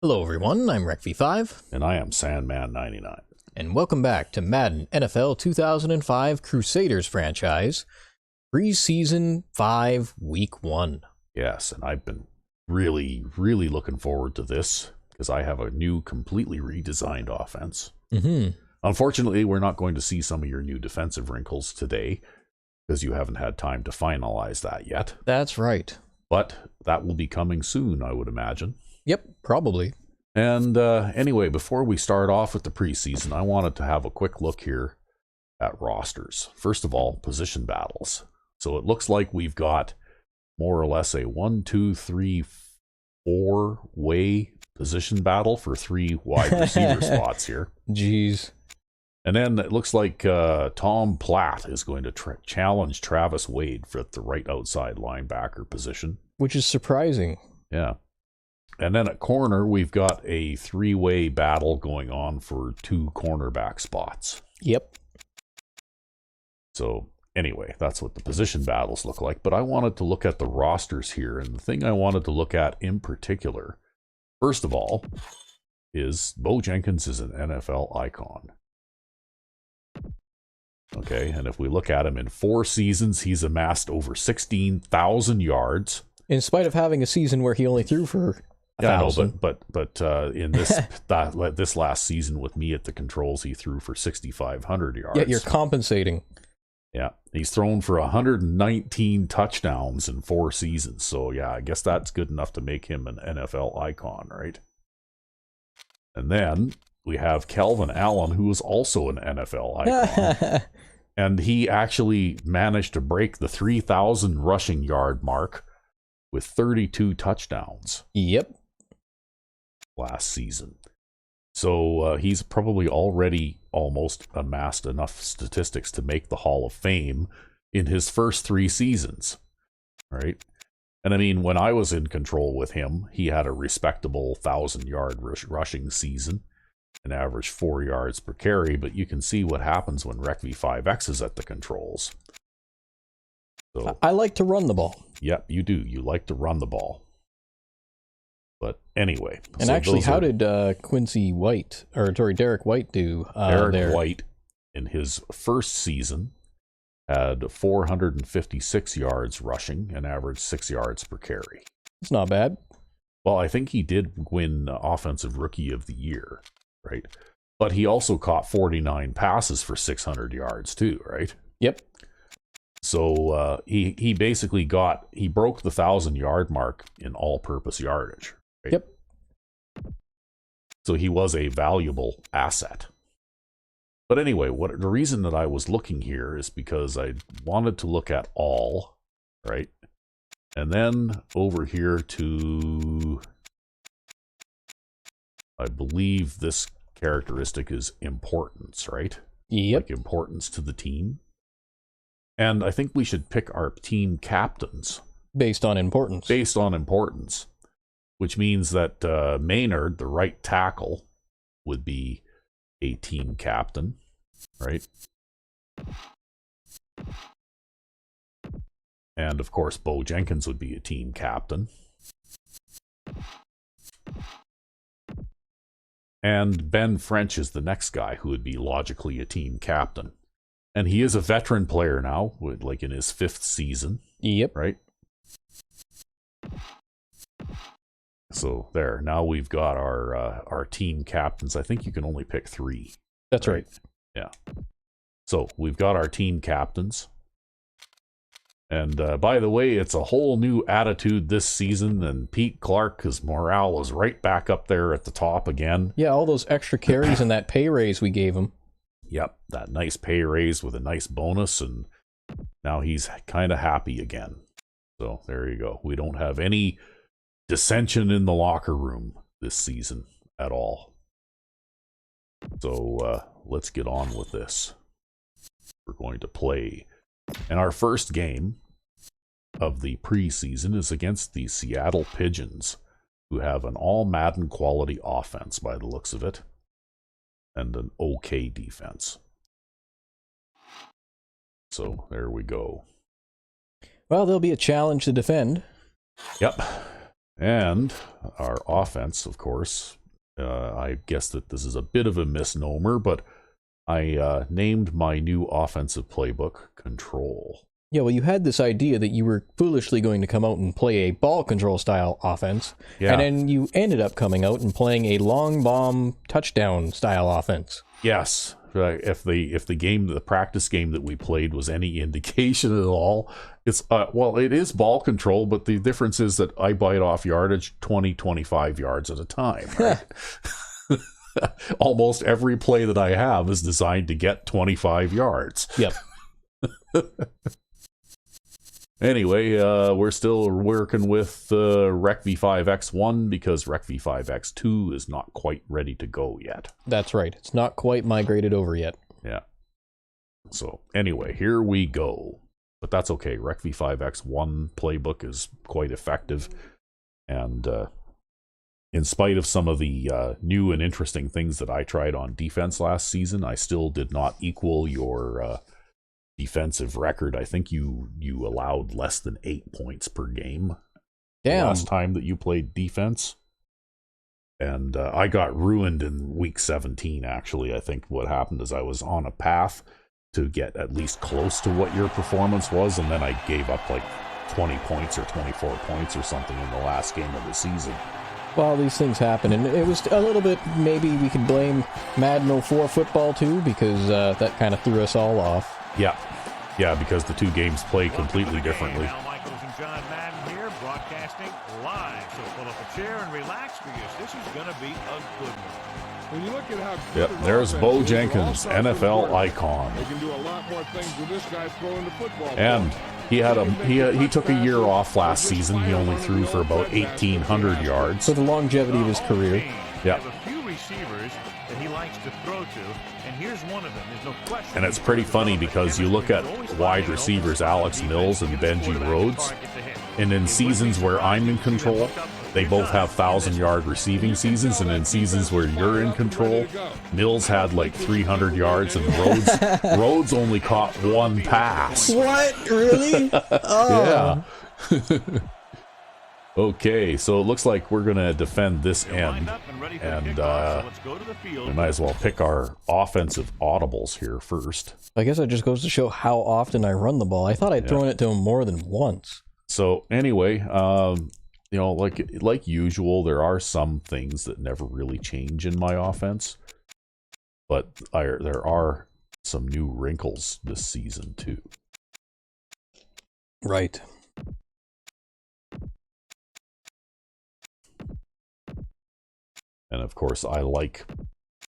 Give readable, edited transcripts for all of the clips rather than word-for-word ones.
Hello everyone, I'm RecV5, And I am Sandman99. and welcome back to Madden NFL 2005 Crusaders franchise, Preseason 5, Week 1. Yes, and I've been really looking forward to this because I have a new, completely redesigned offense. Unfortunately, we're not going to see some of your new defensive wrinkles today because you haven't had time to finalize that yet. That's right. But that will be coming soon, I would imagine. Yep, probably. And anyway, before we start off with the preseason, I wanted to have a quick look here at rosters. First of all, position battles. So it looks like we've got more or less a 1, 2, 3, 4-way position battle for 3 wide receiver spots here. Jeez. And then it looks like Tom Platt is going to challenge Travis Wade for the right outside linebacker position. Which is surprising. Yeah. And then at corner, we've got a 3-way battle going on for 2 cornerback spots. Yep. So anyway, that's what the position battles look like. But I wanted to look at the rosters here. And the thing I wanted to look at in particular, first of all, is Bo Jenkins is an NFL icon. Okay, and if we look at him in 4 seasons, he's amassed over 16,000 yards. In spite of having a season where he only threw for 1,000. but in this this last season with me at the controls, he threw for 6,500 yards. Yet you're compensating. Yeah, he's thrown for 119 touchdowns in 4 seasons. So yeah, I guess that's good enough to make him an NFL icon, right? And then we have Kelvin Allen, who is also an NFL icon. And he actually managed to break the 3,000 rushing yard mark with 32 touchdowns. Yep. Last season. So he's probably already almost amassed enough statistics to make the Hall of Fame in his first 3 seasons. Right? And I mean, when I was in control with him, he had a respectable 1,000-yard rushing season and averaged 4 yards per carry, but you can see what happens when RecV5X is at the controls. So, I like to run the ball. Yep, you do. You like to run the ball. But anyway. And so actually, how did Quincy White, or sorry, Derek White do Derek there? White, in his first season, had 456 yards rushing and averaged 6 yards per carry. It's not bad. Well, I think he did win Offensive Rookie of the Year, right? But he also caught 49 passes for 600 yards too, right? Yep. So he basically broke the 1,000-yard mark in all-purpose yardage. Right? Yep. So he was a valuable asset. But anyway, the reason that I was looking here is because I wanted to look at all, right? And then over here to, I believe this characteristic is importance, right? Yep. Like importance to the team. And I think we should pick our team captains. Based on importance. Based on importance. Which means that Maynard, the right tackle, would be a team captain, right? And of course, Bo Jenkins would be a team captain. And Ben French is the next guy who would be logically a team captain. And he is a veteran player now, like in his 5th season. Yep. Right? So there, now we've got our team captains. I think you can only pick 3. That's right. Yeah. So we've got our team captains. And by the way, it's a whole new attitude this season. And Pete Clark's morale is right back up there at the top again. Yeah, all those extra carries and that pay raise we gave him. Yep, that nice pay raise with a nice bonus. And now he's kind of happy again. So there you go. We don't have any dissension in the locker room this season at all. So let's get on with this. We're going to play. And our first game of the preseason is against the Seattle Pigeons, who have an all Madden quality offense by the looks of it, and an okay defense. So there we go. Well, there'll be a challenge to defend. Yep. And our offense, of course, I guess that this is a bit of a misnomer, but I named my new offensive playbook Control. Yeah, well, you had this idea that you were foolishly going to come out and play a ball control style offense, and then you ended up coming out and playing a long bomb touchdown style offense. Yes, if the practice game that we played was any indication at all, it's it is ball control, but the difference is that I bite off yardage 20-25 yards at a time. Right? Almost every play that I have is designed to get 25 yards. Yep. Anyway, we're still working with Rec V5X1 because Rec V5X2 is not quite ready to go yet. That's right. It's not quite migrated over yet. Yeah. So anyway, here we go. But that's okay. Rec V5X1 playbook is quite effective. And in spite of some of the new and interesting things that I tried on defense last season, I still did not equal your defensive record. I think you allowed less than 8 points per game. Damn. The last time that you played defense. And I got ruined in week 17, actually. I think what happened is I was on a path to get at least close to what your performance was, and then I gave up like 20 points or 24 points or something in the last game of the season. Well, these things happen, and it was a little bit, maybe we could blame Madden 04 football too, because that kind of threw us all off. Yeah, because the two games play completely differently. Al Michaels and John Madden here, broadcasting live. So pull up a chair and relax because this is going to be a good one. When you look at how good There's Bo Jenkins, NFL icon. They can do a lot more things with this guy throwing the football. And he took a year off last season. He only threw for about 1,800 yards. For the longevity of his career. Yeah. There's a few receivers that he likes to throw to, and here's one of them. There's no question. And it's pretty funny because you look at wide receivers, Alex Mills and Benji Rhodes, and in seasons where I'm in control, they both have 1,000-yard receiving seasons, and in seasons where you're in control, Mills had like 300 yards, and Rhodes only caught one pass. What? Really? Yeah. Okay, so it looks like we're going to defend this end, and we might as well pick our offensive audibles here first. I guess that just goes to show how often I run the ball. I thought I'd thrown it to him more than once. So anyway, like usual, there are some things that never really change in my offense, but there are some new wrinkles this season too. Right. And of course, I like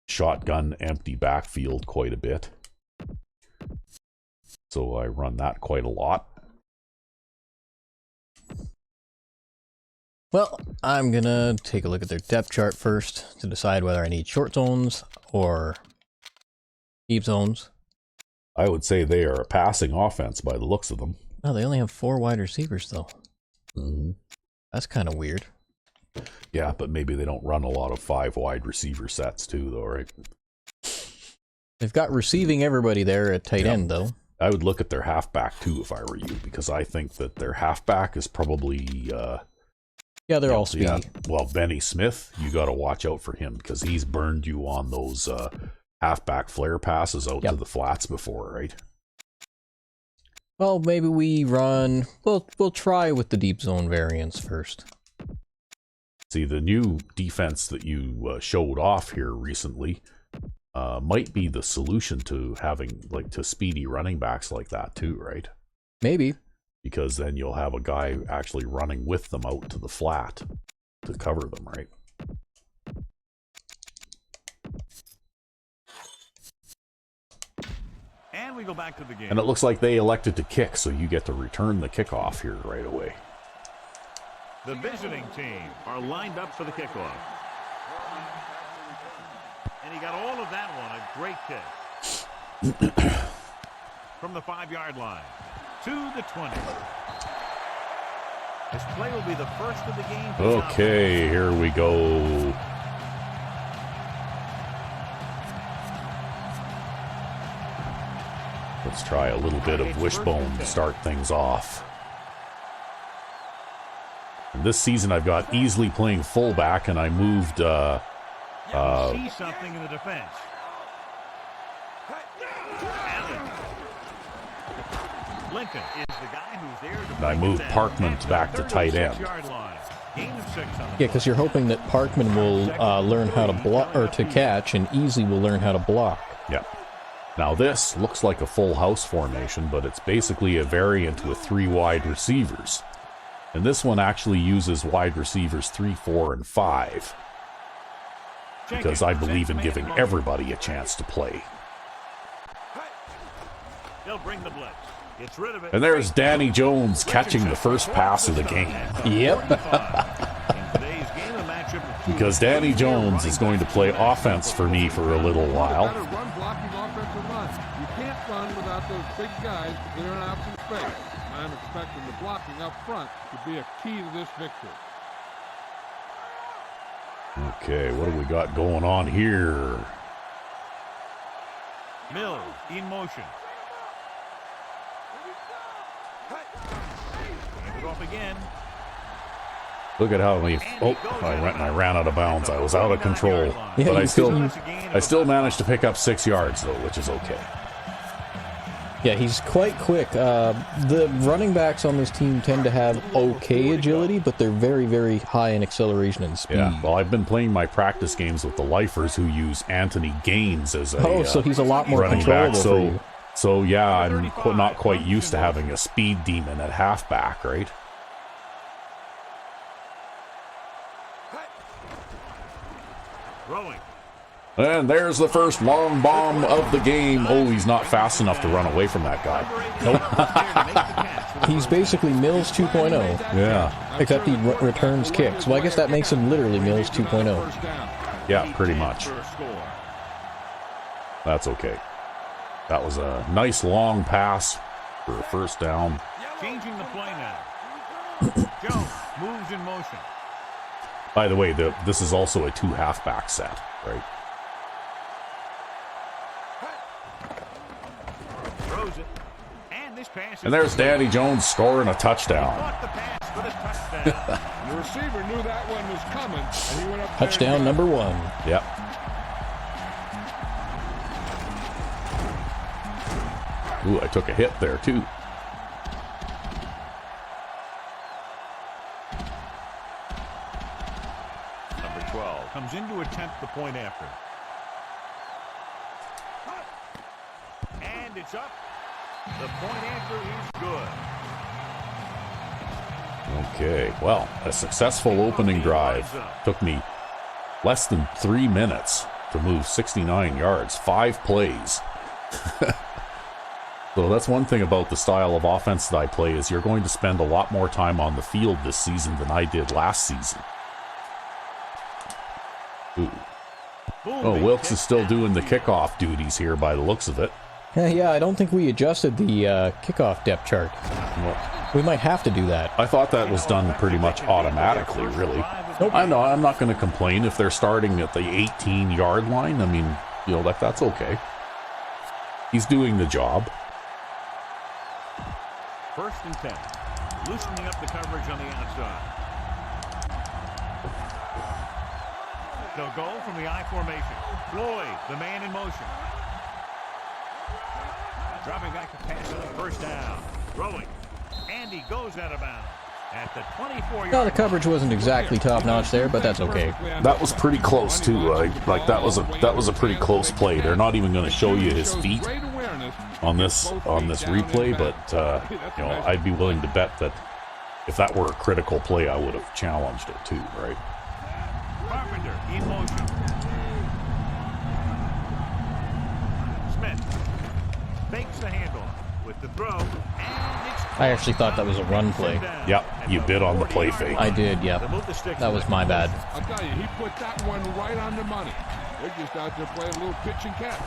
shotgun empty backfield quite a bit. So I run that quite a lot. Well, I'm going to take a look at their depth chart first to decide whether I need short zones or deep zones. I would say they are a passing offense by the looks of them. No, they only have 4 wide receivers, though. Mm-hmm. That's kind of weird. Yeah, but maybe they don't run a lot of 5 wide receiver sets too, though, right? They've got receiving everybody there at tight end, though. I would look at their halfback too if I were you, because I think that their halfback is probably... yeah, they're all speedy. Yeah. Well, Benny Smith, you got to watch out for him, because he's burned you on those halfback flare passes out to the flats before, right? Well, maybe we run... We'll try with the deep zone variants first. See, the new defense that you showed off here recently might be the solution to having, to speedy running backs like that too, right? Maybe. Because then you'll have a guy actually running with them out to the flat to cover them, right? And we go back to the game. And it looks like they elected to kick, so you get to return the kickoff here right away. The visiting team are lined up for the kickoff. And he got all of that one. A great kick. From the 5-yard line to the 20. This play will be the first of the game. Okay, here we go. Let's try a little bit of wishbone to start things off. This season I've got easily playing fullback, and I moved see something in the defense. Allen. Lincoln is the guy who's there to I moved Parkman back to tight end. Gain of 6 on the Yeah, because you're hoping that Parkman will learn how to block or to catch, and Easley will learn how to block. Yeah. Now this looks like a full house formation, but it's basically a variant with 3 wide receivers. And this one actually uses wide receivers 3, 4, and 5. Because I believe in giving everybody a chance to play. They'll bring the blitz. Gets rid of it. And there's Danny Jones catching the first pass of the game. Yep. Because Danny Jones is going to play offense for me for a little while. Better run blocking offensive line. You can't run without those big guys clearing out some space. I'm expecting the blocking up front to be a key to this victory. Okay, what do we got going on here? Mills in motion. Hand it off again. Look at how many... Oh, I ran out of bounds. I was out of control. Yeah, But I you still managed to pick up 6 yards, though, which is okay. Yeah, he's quite quick. The running backs on this team tend to have okay agility, but they're very, very high in acceleration and speed. Yeah, well, I've been playing my practice games with the lifers who use Anthony Gaines as a so he's a lot more running back. controllable for you. So yeah, I'm not quite used to having a speed demon at halfback, right? Throwing. And there's the first long bomb of the game. Oh, he's not fast enough to run away from that guy. He's basically Mills 2.0, Yeah, except he returns kicks. Well, I guess that makes him literally Mills 2.0. yeah, pretty much. That's okay. That was a nice long pass for a first down. Changing the play now. Jones moves in motion. By the way, this is also a 2 halfback set, right? Throws it. And this pass is And there's Danny Jones scoring a touchdown. caught the pass for the touchdown. The receiver knew that one was coming, and he went up there Touchdown and number 1. Yep. Ooh, I took a hit there, too. Number 12 comes in to attempt the point after. And it's up. The point after is good. Okay, well, a successful opening drive. Took me less than 3 minutes to move 69 yards, 5 plays. So that's one thing about the style of offense that I play is you're going to spend a lot more time on the field this season than I did last season. Ooh. Oh, Wilkes is still doing the kickoff duties here by the looks of it. Yeah, I don't think we adjusted the kickoff depth chart. Well, We might have to do that. I thought that was done pretty much automatically, really. Nope. I'm not going to complain if they're starting at the 18-yard line. I mean, that's okay. He's doing the job. 1st and 10. Loosening up the coverage on the outside. They'll go from the I formation. Floyd, the man in motion. Dropping back to pass on the first down. Throwing. And he goes out of bounds. At the 24-yard No, the coverage wasn't exactly top-notch there, but that's okay. That was pretty close too. Like that was a pretty close play. They're not even going to show you his feet on this replay, but I'd be willing to bet that if that were a critical play, I would have challenged it too, right? Carpenter in motion. Smith fakes the handoff with the throw, and it's I actually thought that was a run play. Yep, you bid on the play fake. I did, yep. That was my bad. I'll tell you, he put that one right on the money. They're just out there playing a little pitch and catch.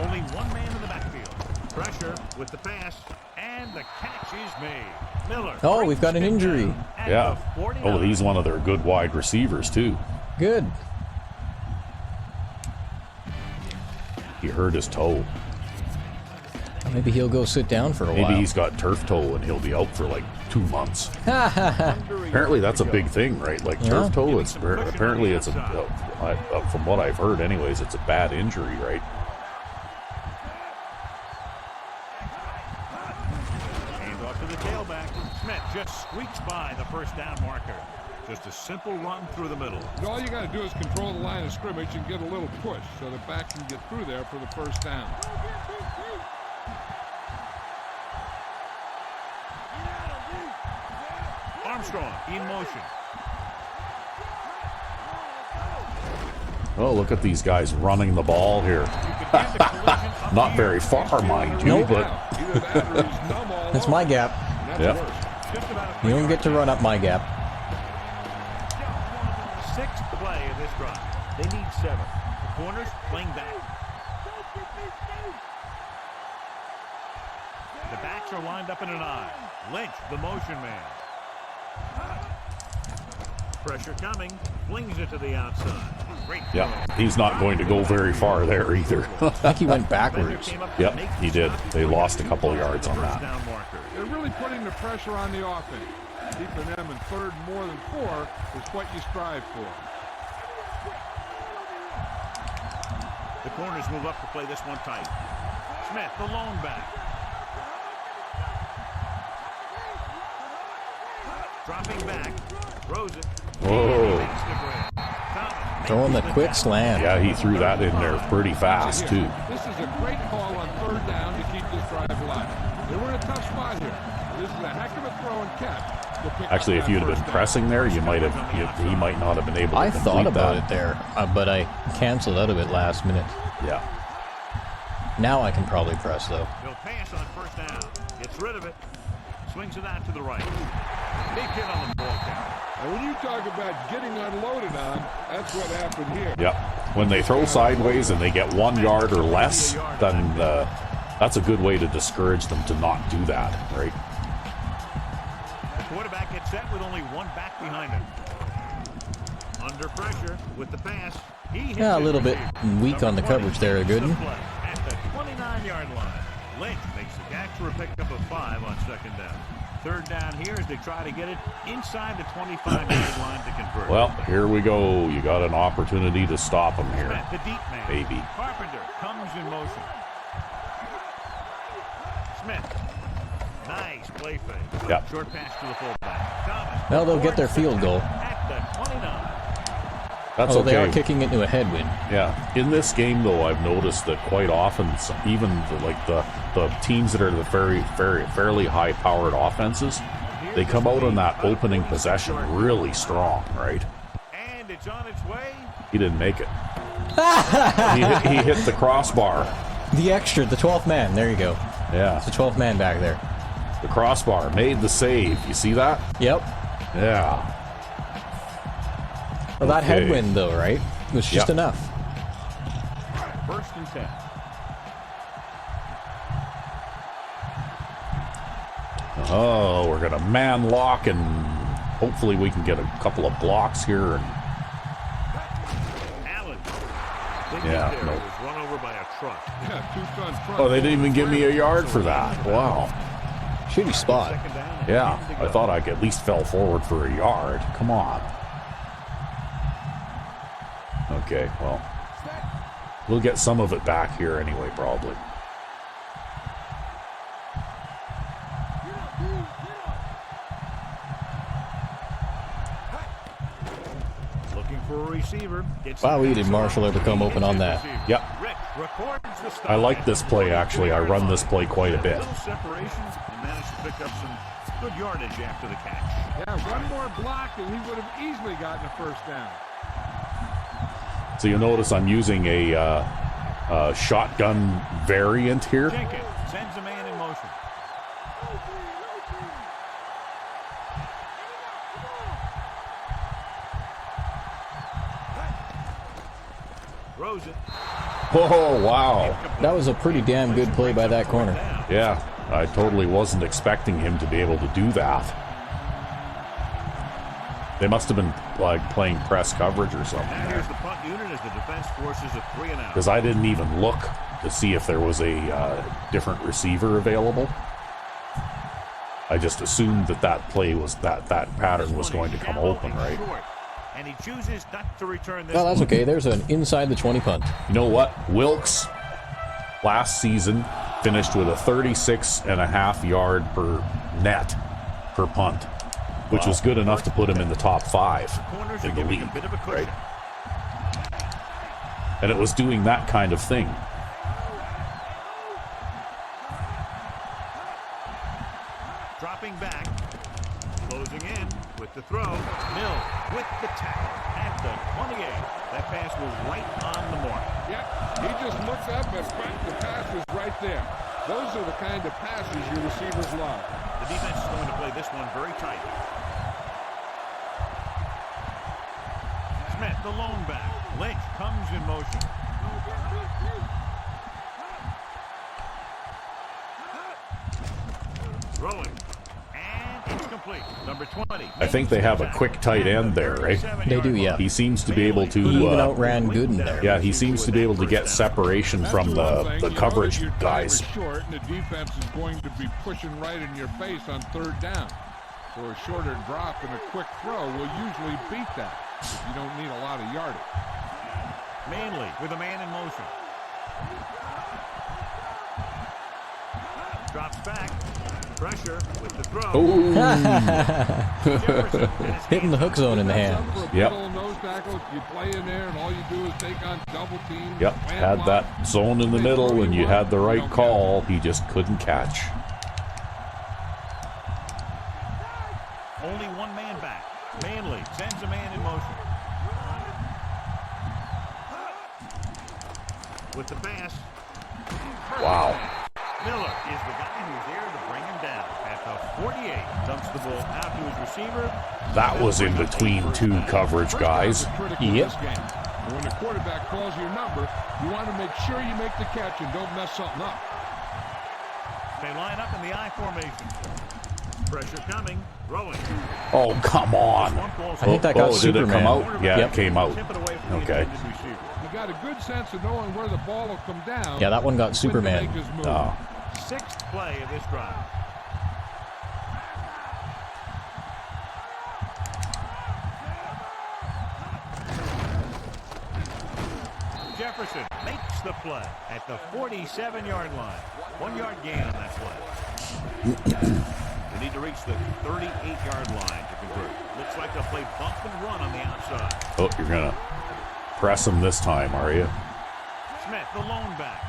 Only one man in the backfield. Pressure with the pass, and the catch is made. Miller. Oh, we've got an injury. Yeah. Oh, he's one of their good wide receivers too. Good. He hurt his toe. Maybe he'll go sit down for a while. Maybe he's got turf toe and he'll be out for like 2 months. Apparently that's a big thing, right? Like turf toe, apparently it's from what I've heard anyways, it's a bad injury, right? Hands off to the tailback. Smith just squeaks by the first down marker. Just a simple run through the middle. All you got to do is control the line of scrimmage and get a little push so the back can get through there for the first down. Armstrong in motion. Oh, look at these guys running the ball here. Not very far, mind you, Nope. but That's my gap. yeah. You don't get to run up my gap. Sixth play of this drive. They need 7. The corners playing back. The backs are lined up in an I. Lynch, the motion man. Pressure coming. Flings it to the outside. Great throw. Yeah, he's not going to go very far there either. I think he went backwards. Yep, he did. They lost a couple of yards on that. They're really putting the pressure on the offense. Keeping them in third more than 4 is what you strive for. The corners move up to play this one tight. Smith, the lone back. Dropping back. Throws it. Whoa. Throwing the quick slant. Yeah, he threw that in there pretty fast, too. This is a great call on third down to keep this drive alive. They were in a tough spot here. This is a heck of a throw and catch. Actually, if you'd have been pressing there, he might not have been able to I complete thought about that. it there, but I canceled out of it last minute. Yeah. Now I can probably press, though. He'll pass on first down. Gets rid of it. Swings it out to the right. Big hit on the ball carrier. And when you talk about getting unloaded on, that's what happened here. Yep. When they throw sideways and they get 1 yard or less, then that's a good way to discourage them to not do that, right? The quarterback gets set with only 1 back behind him. Under pressure with the pass. He hits Yeah, a his little bit receiver. weak on the coverage there, Gooden. At the 29-yard line. Lynch makes the catch for a pickup of 5 on second down. Third down here as they try to get it inside the 25-yard line to convert. Well, here we go. You got an opportunity to stop him here. Smith, the deep man. Maybe. Carpenter comes in motion. Smith. Nice play fake. Yep. Short pass to the fullback. Thomas. Well, they'll get their field goal. At the 29. That's Although okay. they are kicking into a headwind. Yeah. In this game, though, I've noticed that quite often, even the teams that are the fairly high-powered offenses, they come out on that opening possession really strong, right? And it's on its way. He didn't make it. he hit the crossbar. The extra, the 12th man. There you go. Yeah. It's the 12th man back there. The crossbar made the save. You see that? Yep. Yeah. Well, that Okay. headwind, though, right? Was just Yep. enough. First and 10. Oh, we're going to man lock, and hopefully we can get a couple of blocks here. And Allen. Big Yeah, hit there. no. Was run over by a truck. Yeah, 2-ton front. oh, they didn't even give me a yard for that. Wow. Shitty spot. Second down. and Yeah, 10 to I go. thought I at least fell forward for a yard. Come on. Okay, well, we'll get some of it back here anyway, probably. Looking for a receiver. Wow, did Marshall ever come open on that? Yep. Rick records the stop. I like this play, actually. I run this play quite a bit. Little separation and managed to pick up some good yardage after the catch. Yeah, one more block and he would have easily gotten a first down. So you'll notice I'm using a shotgun variant here. Jenkins sends a man in motion. Throws it. Oh, wow. That was a pretty damn good play by that corner. Yeah, I totally wasn't expecting him to be able to do that. They must have been like playing press coverage or something. Now here's the punt unit as the defense forces a 3-and-out. Because I didn't even look to see if there was a different receiver available. I just assumed that play was that pattern was going to come open, right? And he chooses not to return this. Well, that's okay. There's an inside the 20 punt. You know what? Wilkes last season finished with a 36.5 yard per net per punt, which was good enough to put him in the top 5 in the league, right? And it was doing that kind of thing. Dropping back, closing in with the throw. Mill with the tackle at the 28. That pass was right on the mark. Yeah, he just looks up and the pass was right there. Those are the kind of passes your receivers love. The defense is going to play this one very tight. Smith, the lone back. Lynch comes in motion. Throwing. And it's complete. Number 20. I think they have a quick tight end there, right? They do, yeah. He seems to be able to He even outran Gooden there. yeah, he seems to be able to get separation from the coverage guys. Short, and the defense is going to be pushing right in your face on 3rd down. So a shorter drop and a quick throw will usually beat that if you don't need a lot of yardage. Manley with a man in motion. Drops back. Pressure with the throw. Hitting the hook zone in the hands. Yep. Nose tackle, you play in there, and all you do is take on double teams. Yep, had that zone in the middle, and you had the right call. He just couldn't catch. Only one man back. Manley sends a man in motion. With the pass. Wow. Miller is the guy who's there to bring him down. At the 48, dumps the ball out to his receiver. That was in between 2 coverage guys. Yep. When the quarterback calls your number, you want to make sure you make the catch and don't mess something up. They line up in the I formation. Pressure coming. Throwing. Oh, come on. I think that got Superman. Did it come out? Yeah, Yep. it came out. Okay. You got a good sense of knowing where the ball will come down. Yeah, that one got Superman. Oh. 6th play of this drive. Jefferson makes the play at the 47-yard line. 1-yard gain on that play. They need to reach the 38-yard line to convert. Looks like they'll play bump and run on the outside. Oh, you're going to press him this time, are you? Smith, the lone back.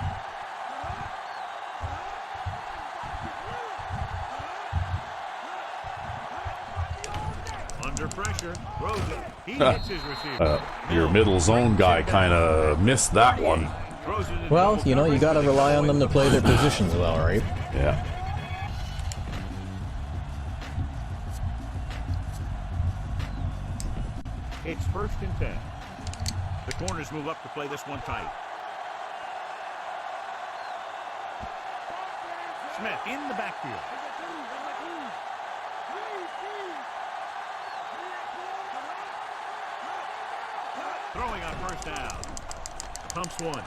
Under pressure, throws it. He hits his receiver. Your middle zone guy kind of missed that one. Well, you know, you got to rely on them to play their positions well, right? Yeah. It's 1st and 10. The corners move up to play this one tight. Smith in the backfield. Throwing on 1st down. Pumps one.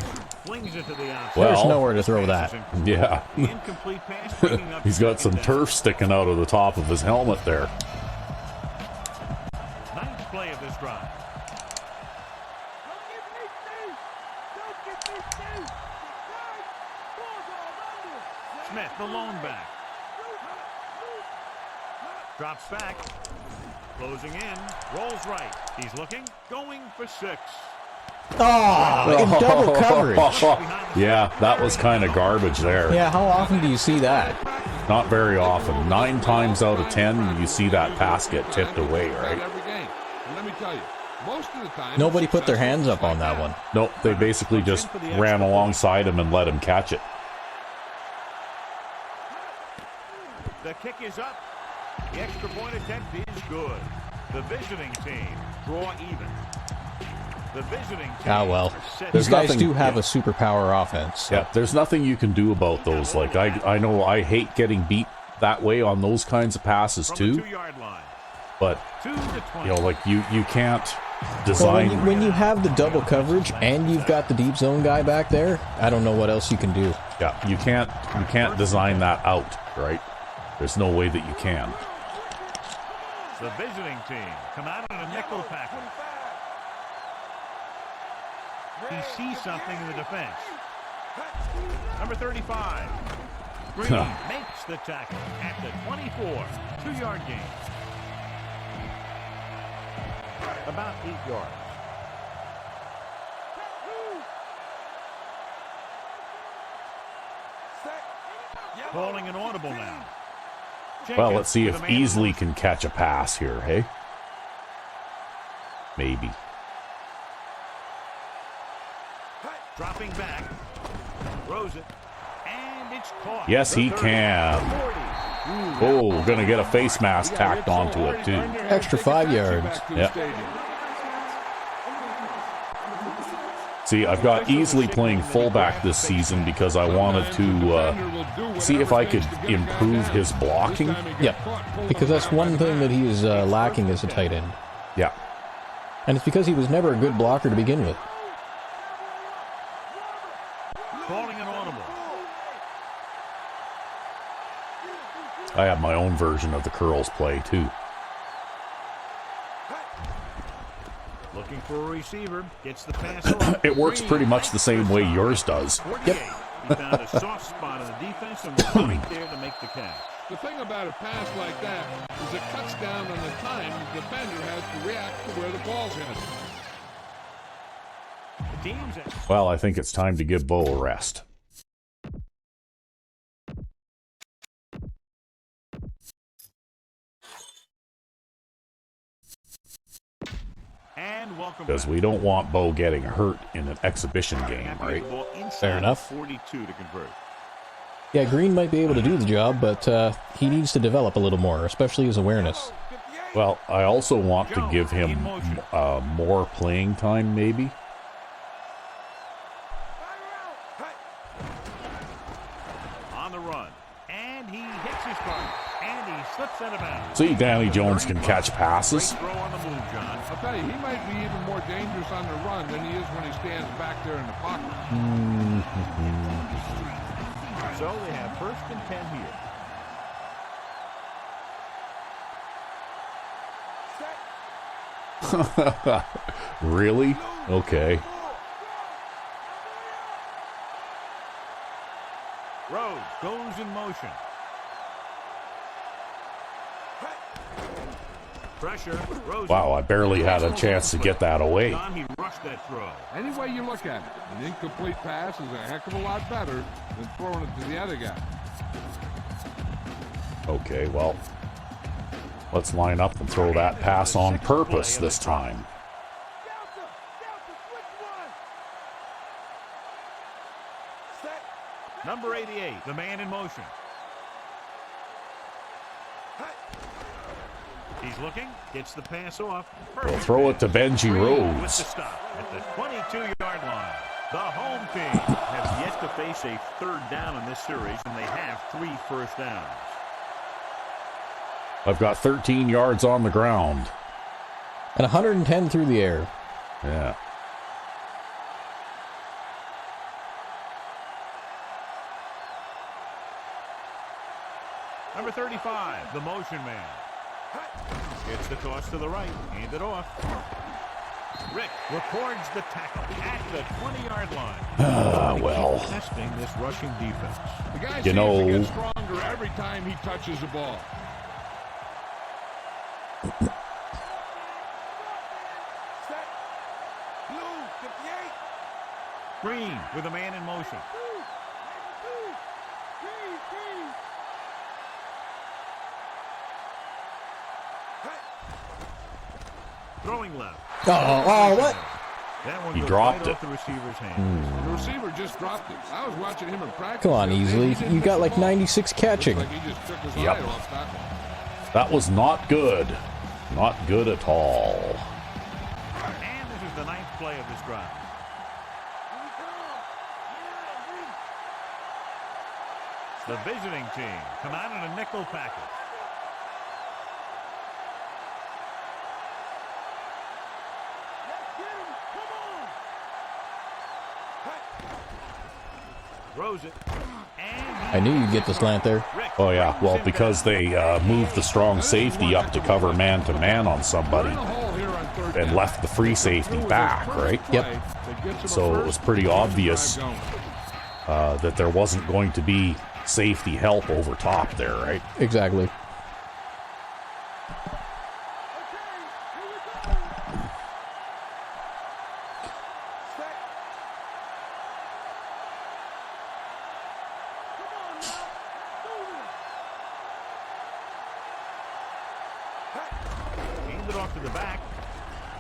Flings it to the outside. There's nowhere to throw that. Yeah. The incomplete pass bringing up He's got some 2nd down. turf sticking out of the top of his helmet there. 9th play of this drive. Smith, the lone back. Drops back. Closing in. Rolls right. He's looking. Going for 6. Oh, in double coverage. Yeah, that was kind of garbage there. Yeah, how often do you see that? Not very often. 9 times out of 10, you see that pass get tipped away, right? Every game. And let me tell you, most of the time, Nobody put their hands up on that one. Nope, they basically just ran alongside him and let him catch it. The kick is up. The extra point attempt is good. The visiting team draw even. The visiting team. Ah, well. These These guys nothing- do have a superpower offense. Yeah, there's nothing you can do about those. Like, I know I hate getting beat that way on those kinds of passes, from too. the 2-yard line. But, 2 to 20. like you can't Well, design. when you have the double coverage and you've got the deep zone guy back there, I don't know what else you can do. Yeah, you can't design that out, right? There's no way that you can. The visiting team come out in a nickel package. He sees something in the defense. Number 35. Green makes the tackle at the 24. 2-yard gain. About 8 yards. Calling an audible now. Well, let's see if Easley can catch a pass here, hey? Maybe. Dropping back. Throws it. And it's caught. Yes, he can. Oh, gonna get a face mask tacked onto it, too. Extra 5 yards. Yep. See, I've got Easley playing fullback this season because I wanted to see if I could improve his blocking. Yeah, because that's one thing that he is lacking as a tight end. Yeah. And it's because he was never a good blocker to begin with. Calling an audible. I have my own version of the curls play, too. Looking for a receiver. Gets the pass off. It works pretty much the same way yours does. Yep. He found a soft spot in the defense and was right there to make the catch. The thing about a pass like that is it cuts down on the time the defender has to react to where the ball's headed. The team's at Well, I think it's time to give Bo a rest. and welcome Because back. we don't want Bo getting hurt in an exhibition game, right? Fair enough. 42 to convert. Yeah, Green might be able to do the job, but he needs to develop a little more, especially his awareness. Well, I also want to give him more playing time, maybe. On the run. And he hits his mark. And he slips out of bounds. See, Danny Jones can catch passes. Great throw on the move, John. I'll tell you, he might be even more dangerous on the run than he is when he stands back there in the pocket. So they have 1st and 10 here. Really? Okay. Rhodes goes in motion. Pressure. Rhodes. Wow, I barely had a chance to get that away. John, he rushed that throw. Any way you look at it, an incomplete pass is a heck of a lot better than throwing it to the other guy. Okay, well, let's line up and throw that pass on purpose this time. Number 88, the man in motion. He's looking, gets the pass off. We'll throw it to Benji With the Rhodes. stop at the 22-yard line. The home team has yet to face a 3rd down in this series, and they have 3 first downs. I've got 13 yards on the ground. And 110 through the air. Yeah. Number 35, the motion man. Gets the toss to the right, hand it off. Rick records the tackle at the 20-yard line. Well. Testing this rushing defense. The guy You seems know- to get stronger every time he touches the ball. Green with a man in motion. Throwing left. What? That one He goes dropped right it. off the receiver's hand. The receiver just dropped it. I was watching him in practice. Come on, the other day. Easley. He didn't You got miss like the ball. 96 Looks catching. like he just took his Yep. eye off that one. That was not good. Not good at all. And this is the 9th play of this drive. The visiting team come out in a nickel package. Throws it. I knew you'd get the slant there. Oh, yeah. Well, because they moved the strong safety up to cover man-to-man on somebody and left the free safety back, right? Yep. So it was pretty obvious that there wasn't going to be safety help over top there, right? Exactly.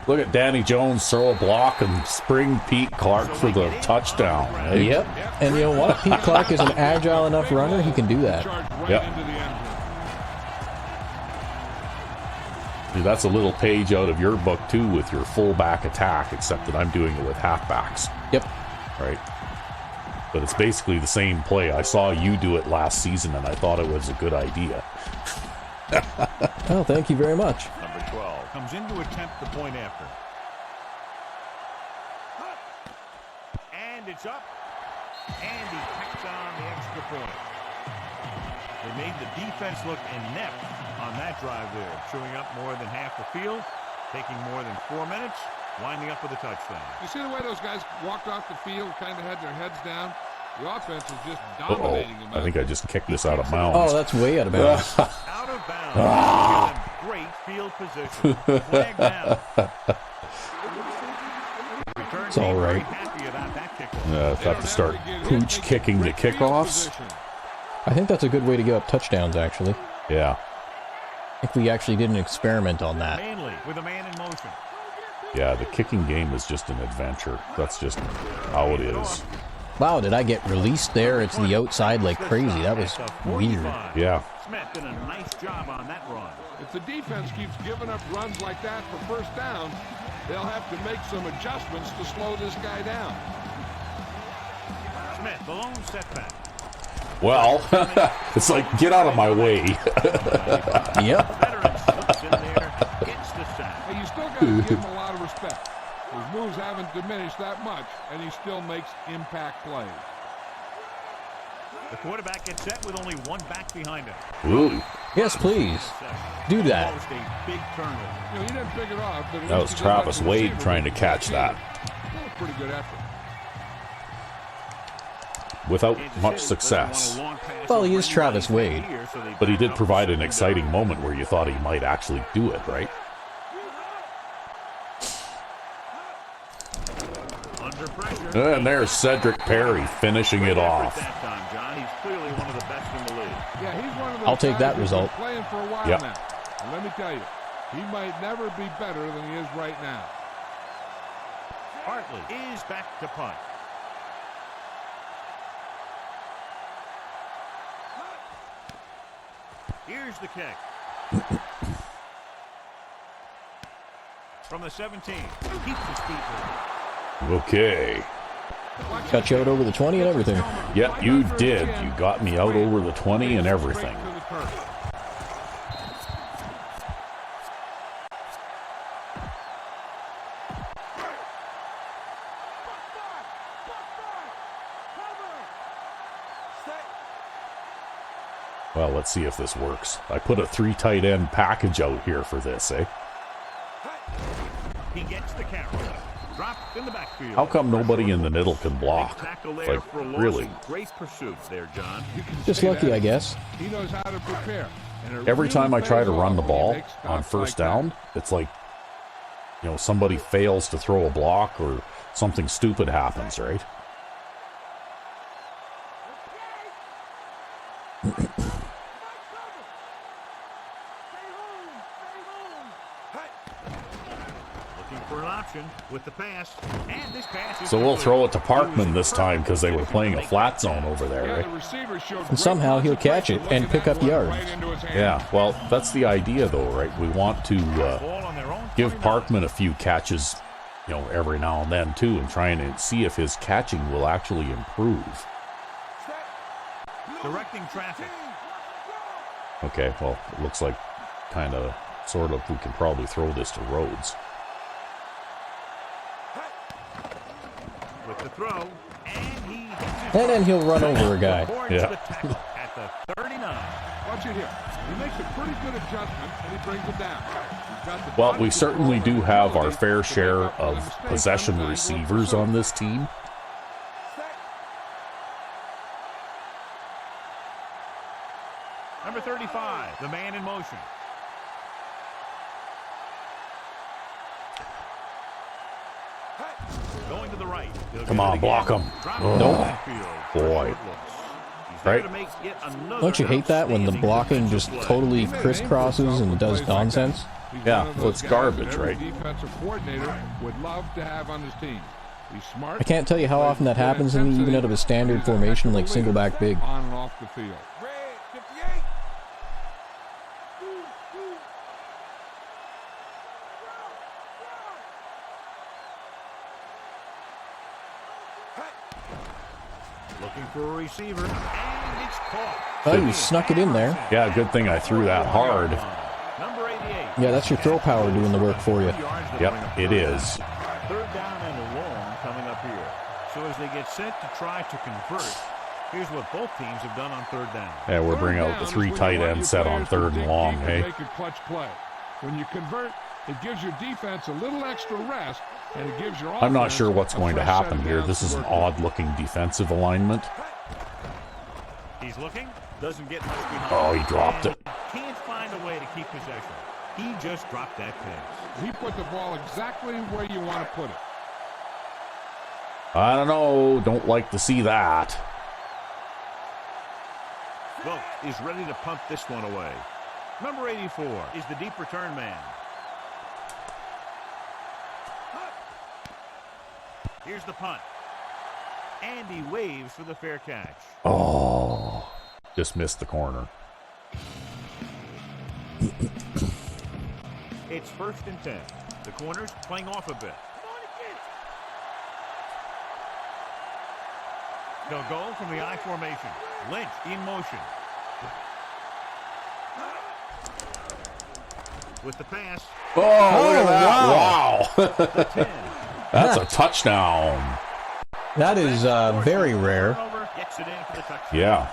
Look at Danny Jones throw a block and spring Pete Clark for the touchdown. Right? Yep. And you know what? Pete Clark is an agile enough runner. He can do that. Yep. See, that's a little page out of your book, too, with your fullback attack, except that I'm doing it with halfbacks. Yep. Right. But it's basically the same play. I saw you do it last season, and I thought it was a good idea. Oh, thank you very much. Number 12 comes in to attempt the point after. And it's up. And he picks on the extra point. They made the defense look inept on that drive there. Chewing up more than half the field, taking more than 4 minutes, winding up with a touchdown. You see the way those guys walked off the field, kind of had their heads down? The offense is just dominating them. I think I just kicked this out of bounds. Oh, that's way out of bounds. Out of bounds. Great field position. Flag down. It's all right. Have to start pooch kicking the kickoffs. I think that's a good way to give up touchdowns, actually. Yeah. If we actually did an experiment on that. Mainly with a man in motion. Yeah, the kicking game is just an adventure. That's just how it is. Wow, did I get released there? It's the outside like crazy. That was weird. Yeah. Smith did a nice job on that run. If the defense keeps giving up runs like that for first down, they'll have to make some adjustments to slow this guy down. Smith, the lone setback. Well, it's like, get out of my way. Yep. Veteran slips in there, gets the sack. Hey, you still got to give him a lot of respect. His moves haven't diminished that much, and he still makes impact plays. The quarterback gets set with only one back behind him. Ooh. Yes, please. Do that. Almost a big turnover. You know, he didn't pick it off, but That was Travis Wade trying to catch that. Still a pretty good effort. Without much success. Well, he is Travis Wade. But he did provide an exciting moment where you thought he might actually do it, right? Under pressure. And there's Cedric Perry finishing it off. That time, John. He's clearly one of the best in the league. Yeah, he's one of those I'll take guys that who's been result. Playing for a while Yep. now. And let me tell you, he might never be better than he is right now. Hartley is back to punt. Here's the kick. From the 17. Keeps his feet moving. Okay. Got you out over the 20 and everything. Yeah, you did. You got me out over the 20 and everything. Well, let's see if this works. I put a 3 tight end package out here for this, eh? He gets the carry. Dropped in the backfield. How come nobody in the middle can block? Like, really? Great pursuit there, John. Just lucky, I guess. He knows how to prepare. Every time I try to run the ball on first down, it's like, you know, somebody fails to throw a block or something stupid happens, right? For an option with the pass, and this pass is So we'll throw it to Parkman this time because they were playing a flat zone over there, right? And somehow he'll catch it and pick up yards. Yeah, well, that's the idea, though, right? We want to give Parkman a few catches, you know, every now and then, too, and try and see if his catching will actually improve. Directing traffic. Okay, well, it looks like kind of, sort of, we can probably throw this to Rhodes. With the throw, and he And then he'll run over a guy. Yeah. At the 39. Watch it here. He makes a pretty good adjustment, and he brings it down. Well, we certainly do have our fair share of possession receivers on this team. Number 35, the man in motion. Going to the right. Come on, block him. Nope. Boy. Right? Don't you hate that when the blocking just totally crisscrosses and does nonsense? Yeah, well, it's garbage, right? Defensive coordinator would love to have on his team. He's smart. I can't tell you how often that happens to me, even out of a standard formation like single back big. On and off the field. Looking for a receiver, and it's caught. Oh, you snuck it in there. Yeah, good thing I threw that hard. Number 88. Yeah, that's your throw power doing the work for you. Yep, it is. Third down and long coming up here. So as they get set to try to convert, here's what both teams have done on third down. Yeah, we're bringing out the 3 tight end set on third and long, hey? Make a clutch play. When you convert, it gives your defense a little extra rest, and it gives your I'm not offense sure what's a going to fresh set happen of here. downs This to is an work with. odd-looking defensive alignment. He's looking, doesn't get much behind. Oh, he dropped it. Can't find a way to keep possession. He just dropped that pass. He put the ball exactly where you want to put it. I don't know. Don't like to see that. Vogt is ready to punt this one away. Number 84 is the deep return man. Here's the punt. And he waves for the fair catch. Oh, just missed the corner. It's 1st and 10. The corner's playing off a bit. They'll go from the I formation. Lynch in motion. With the pass. Oh, look at that. Wow. The 10. That's a touchdown. That is very rare. Turnover, gets it in for the touchdown. Yeah.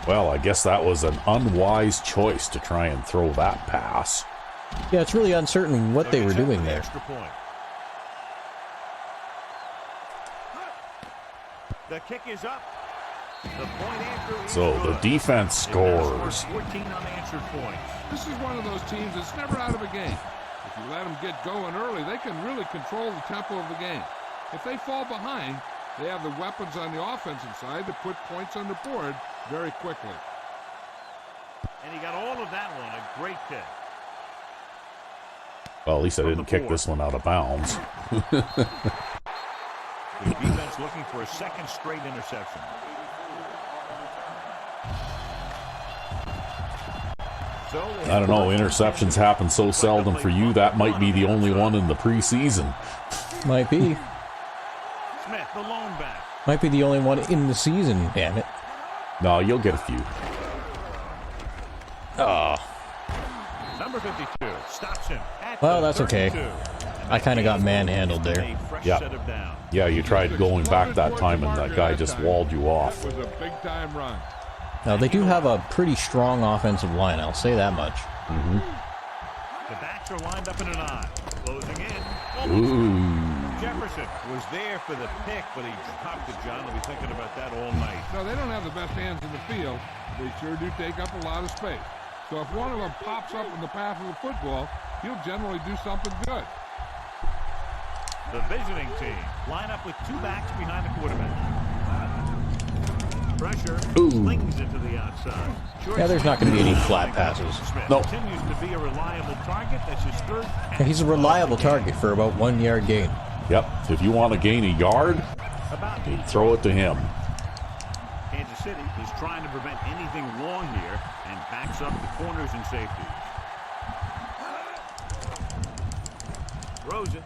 Well, I guess that was an unwise choice to try and throw that pass. Yeah, it's really uncertain what they were doing there. Extra point. The kick is up. The point after is So the good. defense scores. 14 unanswered points. This is one of those teams that's never out of a game. If you let them get going early, they can really control the tempo of the game. If they fall behind, they have the weapons on the offensive side to put points on the board very quickly. And he got all of that one. A great kick. Well, at least I didn't kick this one out of bounds. The defense looking for a second straight interception. So I don't know. Interceptions happen so seldom for you. That might be the only one in the preseason. Might be. Smith, the lone back. Might be the only one in the season, damn it. No, you'll get a few. Oh. Number 52 stops him at Well, the that's okay. 32. I kind of got manhandled there. A fresh Yeah. set of downs. Yeah, you tried going back that time and that guy just walled you off. It was a big-time run. Now, they do have a pretty strong offensive line, I'll say that much. Mm-hmm. The backs are lined up in an eye. Closing in. Ooh. Jefferson was there for the pick, but he dropped it, John. I'll be thinking about that all night. No, they don't have the best hands in the field. They sure do take up a lot of space. So if one of them pops up in the path of the football, he'll generally do something good. The visiting team line up with 2 backs behind the quarterback. Pressure slings it to the outside. Yeah, there's not going to be any flat passes. Smith No. continues to be a reliable target. That's his 3rd. He's a reliable target for about 1 yard gain. Yep. If you want to gain a yard, About you throw it to him. Kansas City is trying to prevent anything wrong here and backs up the corners and safeties. Throws it.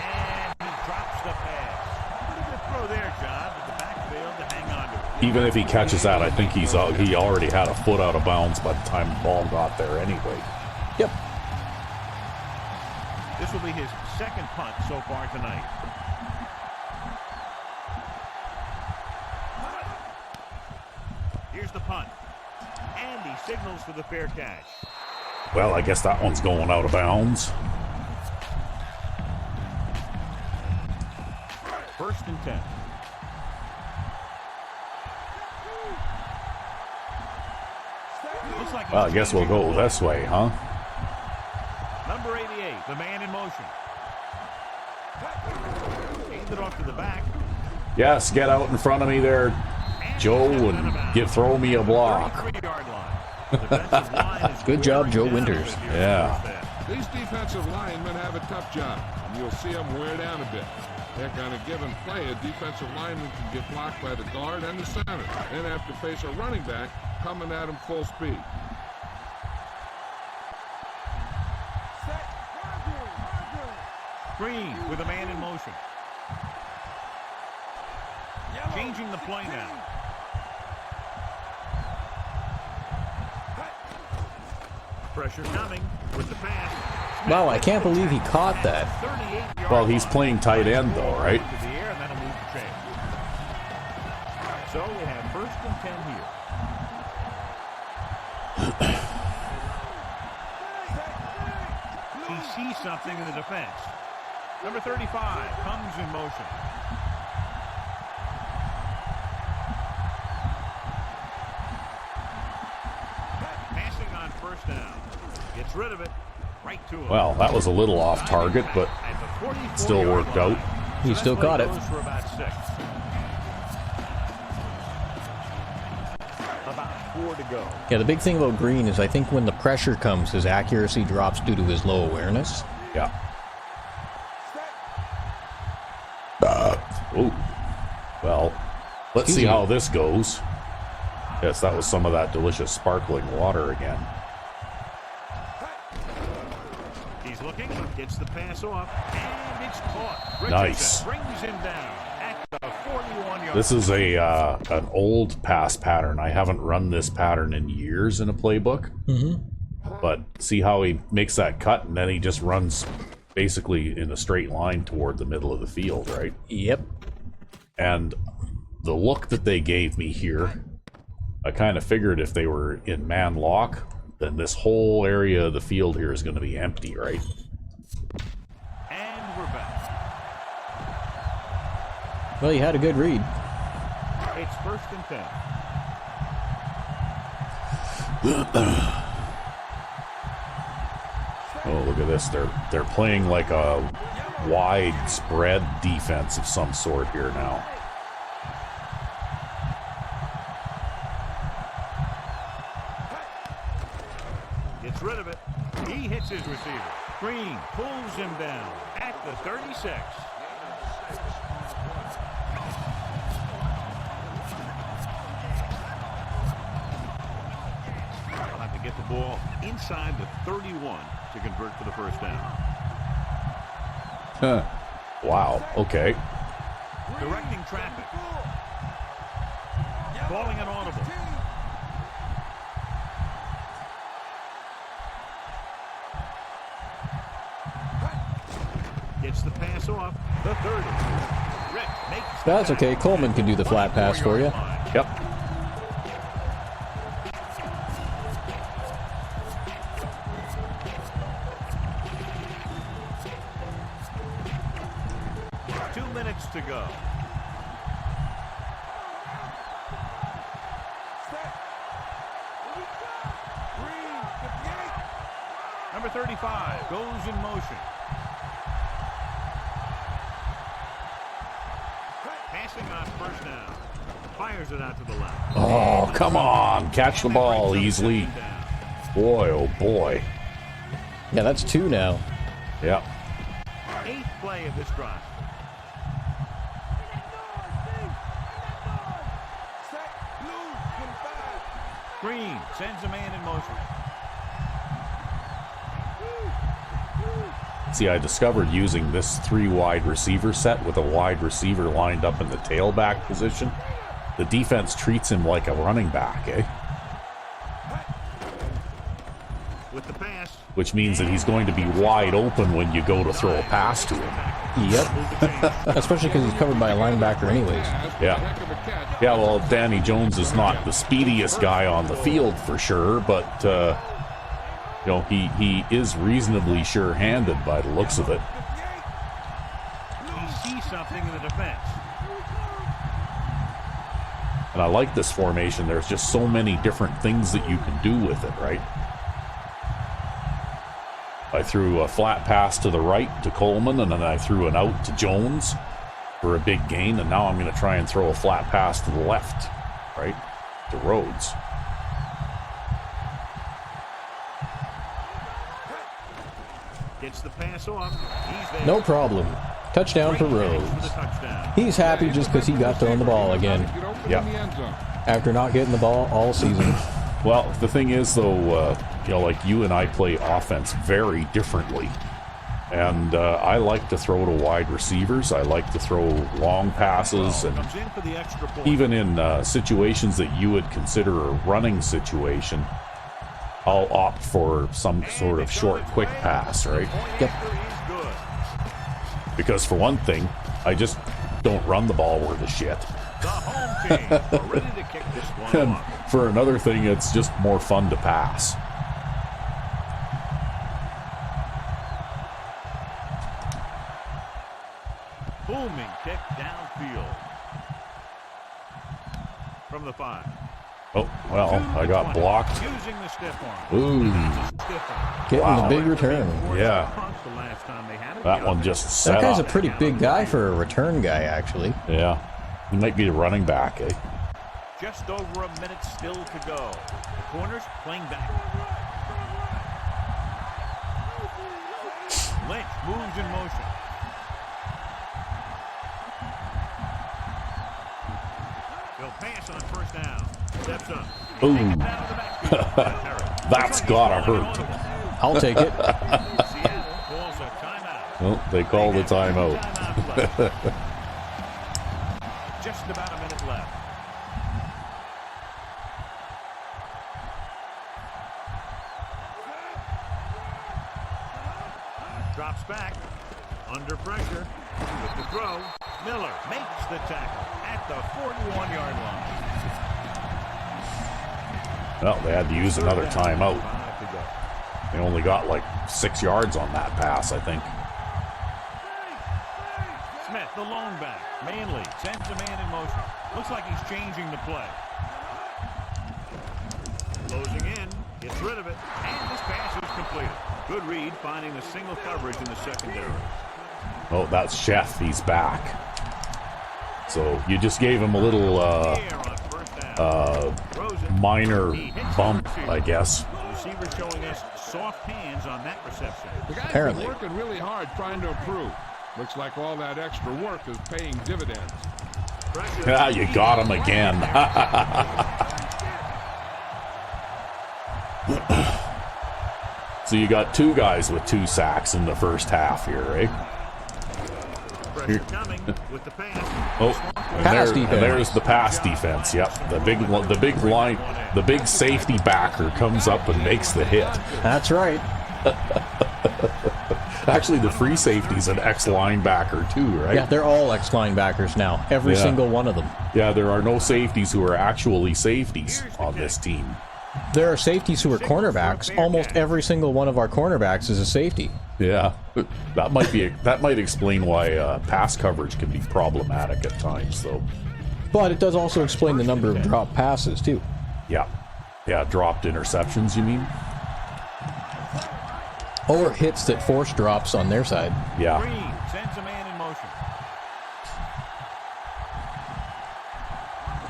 And he drops the pass. Pretty good throw there, John, but the back failed to hang on to it. even if he catches that, I think he already had a foot out of bounds by the time the ball got there anyway. Yep. This will be his second punt so far tonight. Here's the punt. And he signals for the fair catch. Well, I guess that one's going out of bounds. 1st and 10. Looks like Well, I guess we'll go this way, huh? Number 88, the man in motion. Aimed it off to the back. Yes, get out in front of me there, Joe, and throw me a block. 33-yard line. Defensive line is Good job, Joe wearing down Winters. a bit here. Yeah. These defensive linemen have a tough job, and you'll see them wear down a bit. Heck, on a given play, a defensive lineman can get blocked by the guard and the center, then have to face a running back coming at him full speed. Green with a man in motion. Changing the play now. Pressure coming with the pass. Wow, I can't believe he caught that. 38-yard Well, he's line. playing tight end, though, right? To the air, and that'll move the chain. So we have 1st and 10 here. He sees something in the defense. Number 35 comes in motion. Passing on 1st down. Gets rid of it. Right to him. Well, that was a little off target, but still worked out. He still caught it. For about 6. About 4 to go. Yeah, the big thing about Green is I think when the pressure comes, his accuracy drops due to his low awareness. Yeah. Oh. Well, let's see how this goes. Yes, that was some of that delicious sparkling water again. He's looking, gets the pass off, and it's caught. Richardson Nice. brings him down at the 41-yard. This is an old pass pattern. I haven't run this pattern in years in a playbook. Mm-hmm. But see how he makes that cut, and then he just runs basically in a straight line toward the middle of the field, right? Yep. And the look that they gave me here, I kind of figured if they were in man lock, then this whole area of the field here is going to be empty, right? And we're back. Well, you had a good read. It's 1st and 10. Oh, look at this. They're playing like a widespread defense of some sort here now. Gets rid of it. He hits his receiver. Green pulls him down at the 36. I'll have to get the ball inside the 31 to convert for the 1st down. Huh. Wow. Okay. Directing traffic. Calling an audible. Gets the pass off the 30. Rick makes the That's pass. okay. Coleman can do the flat pass for you. Yep. To go. Number 35 goes in motion. Passing on 1st down. Fires it out to the left. Oh, come on. Catch the ball easily. Boy, oh boy. Yeah, that's 2 now. Yep. 8th play of this drive. Green sends a man in motion. See, I discovered using this 3 wide receiver set with a wide receiver lined up in the tailback position. the defense treats him like a running back, eh? With the pass. Which means that he's going to be wide open when you go to throw a pass to him. Yep. Especially because he's covered by a linebacker anyways. Yeah. Yeah, well, Danny Jones is not the speediest guy on the field for sure, but, you know, he is reasonably sure-handed by the looks of it. He sees something in the defense. And I like this formation. There's just so many different things that you can do with it, right? I threw a flat pass to the right to Coleman, and then I threw an out to Jones for a big gain, and now I'm going to try and throw a flat pass to the left, right, to Rhodes. Gets the pass off. He's there. No problem. Touchdown for Rhodes. He's happy just because he got throwing the ball again. Yeah. After not getting the ball all season. Well, the thing is, though, you know, like you and I play offense very differently. And I like to throw to wide receivers. I like to throw long passes. And even in situations that you would consider a running situation, I'll opt for some sort of short, quick pass, right? Yep. Because for one thing, I just don't run the ball worth of shit. The home team are ready to kick this one And off. for another thing, it's just more fun to pass. Booming kick downfield. From the 5. Oh, well, I got blocked. Using the stiff arm. Ooh, Getting the big return. yeah. The last time they had it. That one just set That guy's up. a pretty big guy for a return guy, actually. Yeah. He might be the running back, eh? Just over a minute still to go. The corners playing back. Lynch moves in motion. He'll pass on first down. Steps up. Ooh. That's gotta hurt. I'll take it. Seattle calls a timeout. Well, they call the timeout. Just about a minute left. Drops back. Under pressure. With the throw. Miller makes the tackle at the 41-yard line. Well, they had to use another timeout. 5 to go. They only got like 6 yards on that pass, I think. Smith, the lone back. Manley sends the man in motion. Looks like he's changing the play. Closing in. Gets rid of it. And this pass is completed. Good read, finding the single coverage in the secondary. Oh, that's Chef. He's back. So you just gave him a little minor bump, I guess. Receiver showing us soft hands on that reception. The guy's Apparently. been working really hard trying to improve. Looks like all that extra work is paying dividends. Ah, you got him again. So you got 2 guys with 2 sacks in the first half here, right? Pressure coming with the pass. Oh, Pass and defense. there's the pass defense. Yep, the big safety backer comes up and makes the hit. That's right. Actually, the free safety's an ex-linebacker too, right? Yeah, they're all ex-linebackers now. Every Yeah. single one of them. Yeah, there are no safeties who are actually safeties on this team. There are safeties who are cornerbacks. Almost every single one of our cornerbacks is a safety. Yeah, that might explain why pass coverage can be problematic at times, though. But it does also explain the number of drop passes, too. Yeah, dropped interceptions, you mean? Or hits that force drops on their side. Yeah. Green sends a man in motion.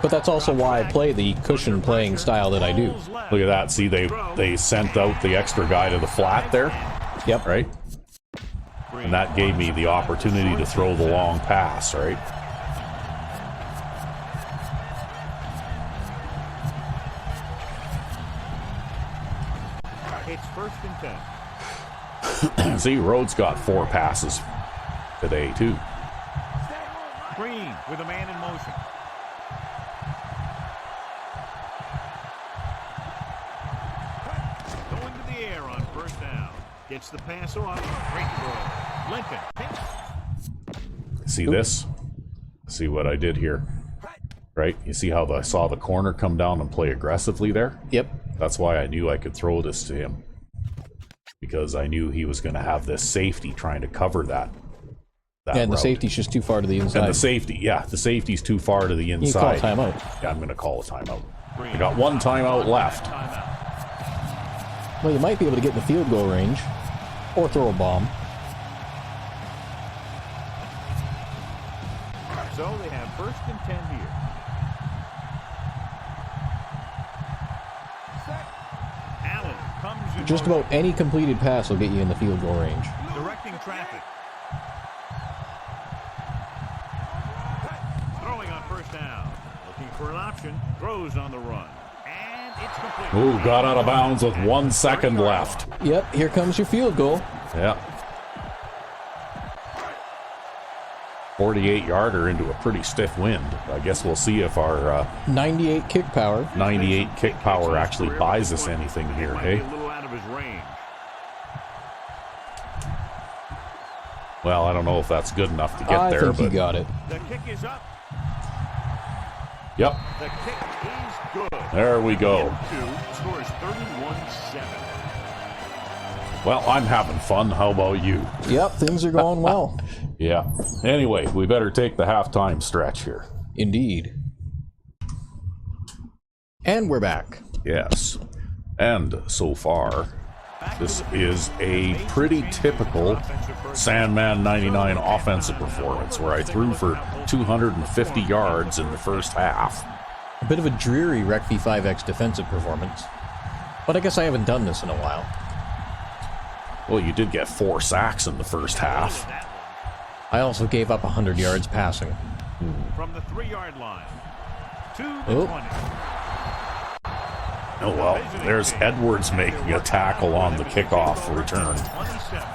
But that's also why I play the cushion playing style that I do. Look at that. See, they sent out the extra guy to the flat there. Yep. Right? And that gave me the opportunity to throw the long pass, right? It's 1st and 10. See, Rhodes got 4 passes today, too. Green with a man in motion. the air on first down. Gets the pass off. Great throw. Lincoln. See this? See what I did here? Right? You see how I saw the corner come down and play aggressively there? Yep. That's why I knew I could throw this to him. Because I knew he was going to have this safety trying to cover that Yeah, and the route. safety's just too far to the inside. And the safety's too far to the inside. You call timeout. Yeah, I'm going to call a timeout. I got one timeout left. Well, you might be able to get in the field goal range. Or throw a bomb. So they have 1st and 10 here. Allen comes in. Just about any completed pass will get you in the field goal range. Directing traffic. Throwing on first down. Looking for an option. Throws on the run. And it's complete. Ooh, got out of bounds with 1 second left. Yep, here comes your field goal. Yeah. 48-yarder into a pretty stiff wind. I guess we'll see if our 98 kick power. 98 kick power actually buys us anything here, Might be hey? a little out of his range. Well, I don't know if that's good enough to get I there, think but he got it. The kick is up. yep, The kick is good. there we go. Two scores 31-7. Well, I'm having fun. How about you? Yep, things are going well. Yeah. Anyway, we better take the halftime stretch here. Indeed. And we're back. Yes. And so far, this is a pretty typical Sandman 99 offensive performance where I threw for 250 yards in the first half. A bit of a dreary Rec V5X defensive performance. But I guess I haven't done this in a while. Well, you did get 4 sacks in the first half. I also gave up 100 yards passing. From the 3-yard line to the Oh. 20. Oh, well, there's Edwards making a tackle on the kickoff return. 27.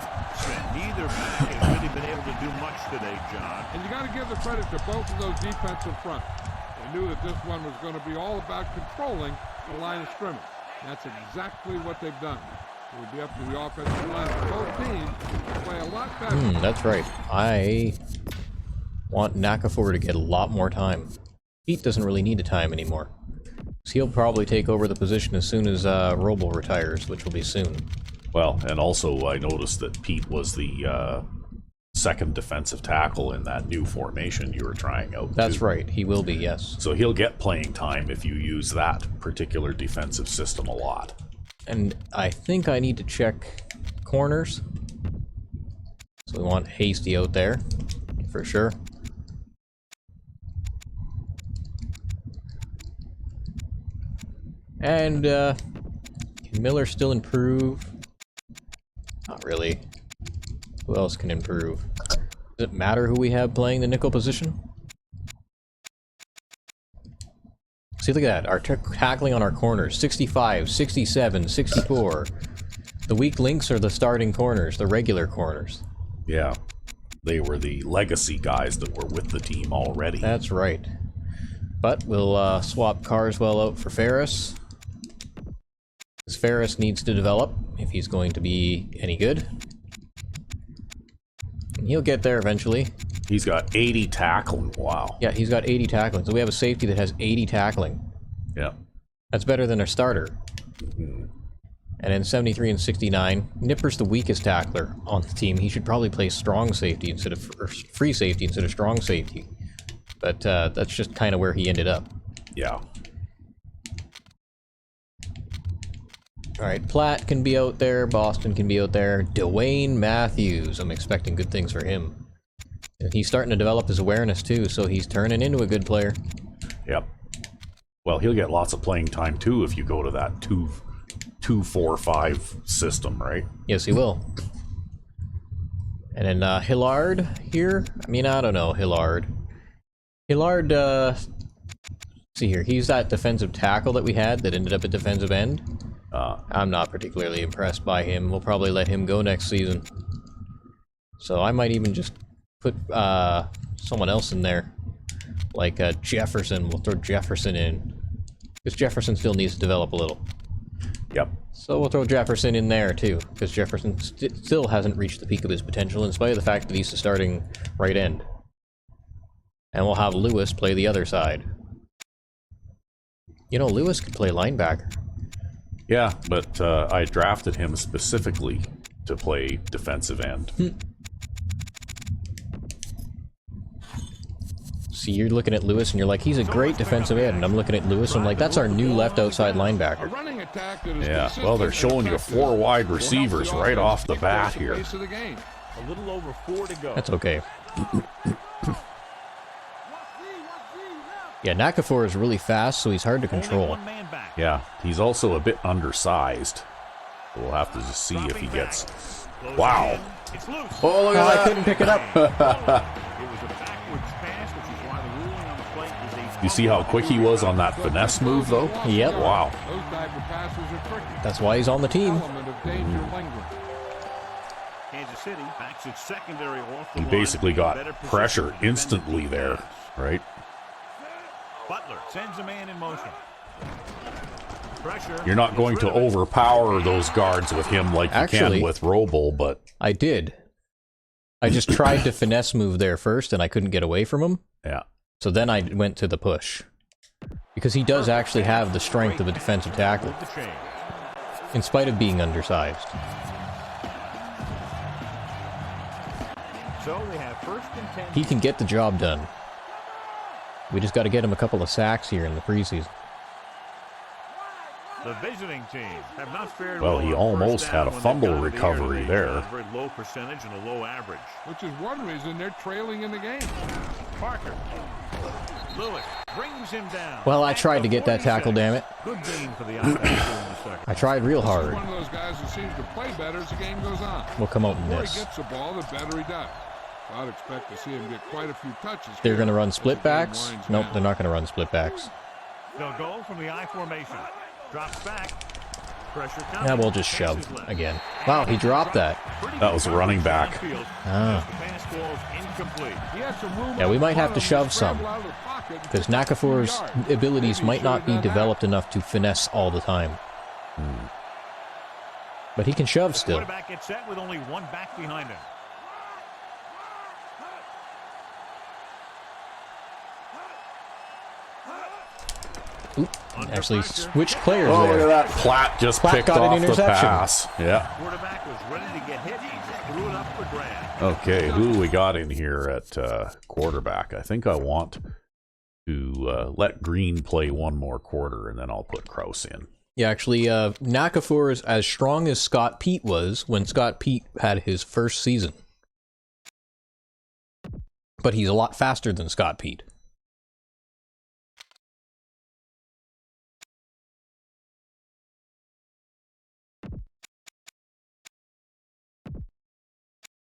Neither back has really been able to do much today, John. And you got to give the credit to both of those defensive fronts. They knew that this one was going to be all about controlling the line of scrimmage. That's exactly what they've done. It will be up to the offensive line of both teams to play a lot better. That's right. I want Nakafor to get a lot more time. Pete doesn't really need the time anymore. So he'll probably take over the position as soon as Roble retires, which will be soon. Well, and also I noticed that Pete was the second defensive tackle in that new formation you were trying out. That's too. right. He will be, yes. So he'll get playing time if you use that particular defensive system a lot. And I think I need to check corners. So we want Hasty out there, for sure. And can Miller still improve? Not really. Who else can improve? Does it matter who we have playing the nickel position? See, look at that. Our tackling on our corners. 65, 67, 64. The weak links are the starting corners, the regular corners. Yeah. They were the legacy guys that were with the team already. That's right. But we'll swap Carswell out for Ferris. Because Ferris needs to develop if he's going to be any good. And he'll get there eventually. He's got 80 tackling. Wow. Yeah, he's got 80 tackling. So we have a safety that has 80 tackling. Yeah. That's better than our starter. And then 73 and 69. Nipper's the weakest tackler on the team. He should probably play strong safety instead of or free safety instead of strong safety. But that's just kind of where he ended up. Yeah. All right, Platt can be out there. Boston can be out there. Dwayne Matthews. I'm expecting good things for him. And he's starting to develop his awareness too, so he's turning into a good player. Yep. Well, he'll get lots of playing time too if you go to that 2-4-5 system, right? Yes, he will. And then Hillard here. I mean, I don't know, Hillard. Hillard, see here, he's that defensive tackle that we had that ended up at defensive end. I'm not particularly impressed by him. We'll probably let him go next season. So I might even just put someone else in there. Like Jefferson. We'll throw Jefferson in. Because Jefferson still needs to develop a little. Yep. So we'll throw Jefferson in there too, because Jefferson still hasn't reached the peak of his potential in spite of the fact that he's the starting right end. And we'll have Lewis play the other side. You know, Lewis could play linebacker. Yeah, but I drafted him specifically to play defensive end. See, you're looking at Lewis and you're like, he's a great defensive end. And I'm looking at Lewis and I'm like, that's our new left outside linebacker. Yeah, well, they're showing you 4 wide receivers right off the bat here. A little over 4 to go. That's okay. Yeah, Nakafor is really fast, so he's hard to control. Yeah, he's also a bit undersized. We'll have to just see if he gets... Wow! Oh, look at that! I couldn't pick it up. You see how quick he was on that finesse move, though? Yep. Wow. That's why he's on the team. Kansas City backs its secondary off the He line. basically got Better position pressure to defend instantly the there, pass. right? Butler sends a man in motion. Pressure. You're not going to overpower those guards with him like you Actually, can with Roble, but... I did. I just tried to finesse move there first, and I couldn't get away from him. Yeah. So then I went to the push. Because he does actually have the strength of a defensive tackle, in spite of being undersized. So they have 1st and 10. He can get the job done. We just got to get him a couple of sacks here in the preseason. The visiting team have not fared Well, he on almost first had down a when fumble they got to the recovery air. there. A very low percentage and a low average. Which is one reason they're trailing in the game. Parker. Lewis brings him down. Well, I tried to get that tackle, damn it. Good gain for the offense in the second. I tried real This is hard. one of those guys who seems to play better as the game goes on. We'll come out in The more this. he gets the ball, the better he does. So I'd expect to see him get quite a few touches. They're going to run as the split game backs? winds Nope, down. they're not going to run split backs. They'll go from the I formation. Drops back. Pressure coming. Yeah, we'll just shove again. Wow, he dropped that. That was a running back. Ah. The pass falls incomplete. He has some room Yeah, we might have to to shove some. Because Nakafor's abilities might not be developed enough to finesse all the time. But he can shove still. Quarterback gets set with only one back behind him. Oop, actually switched players Oh, look at there. that. Platt just Platt picked got an off the interception. pass. Yeah. Quarterback was ready to get hit and just threw it up for grabs. Okay, who we got in here at quarterback? I think I want to let Green play one more quarter, and then I'll put Krause in. Yeah, actually, Nakafor is as strong as Scott Pete was when Scott Pete had his first season. But he's a lot faster than Scott Pete.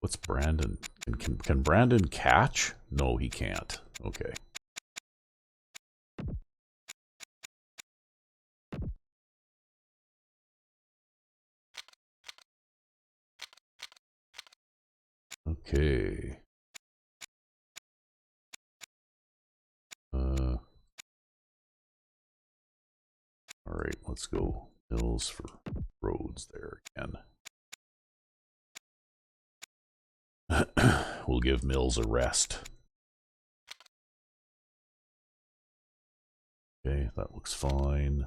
What's Brandon? Can Brandon catch? No, he can't. Okay. Okay. All right, let's go Mills for Rhodes there again. We'll give Mills a rest. Okay, that looks fine.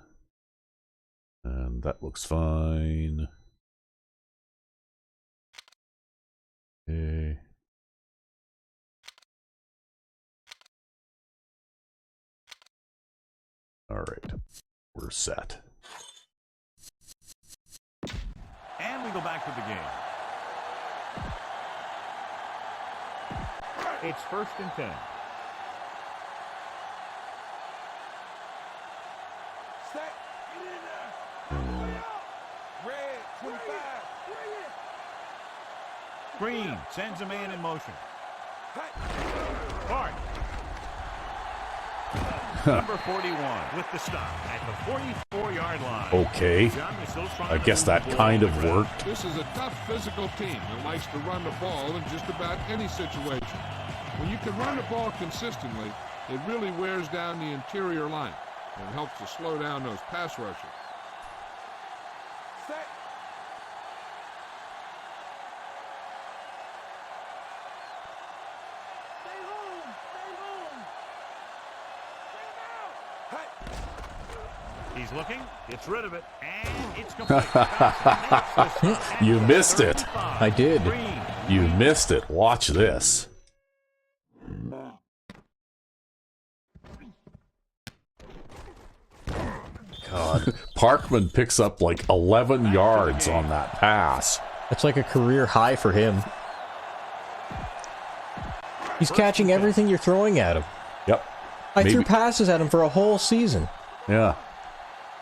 And that looks fine. Okay. All right, we're set. And we go back to the game. It's 1st and 10. Red, 25. Green sends a man in motion. Hart. Number 41 with the stop at the 44-yard line. Okay, I guess that kind of worked. This is a tough physical team that likes to run the ball in just about any situation. When you can run the ball consistently, it really wears down the interior line and helps to slow down those pass rushers. He's looking, gets rid of it, and it's complete. You missed it. I did. You missed it. Watch this. God. Parkman picks up like 11 yards on that pass. That's like a career high for him. He's catching everything you're throwing at him. Yep. I threw passes at him for a whole season. Yeah.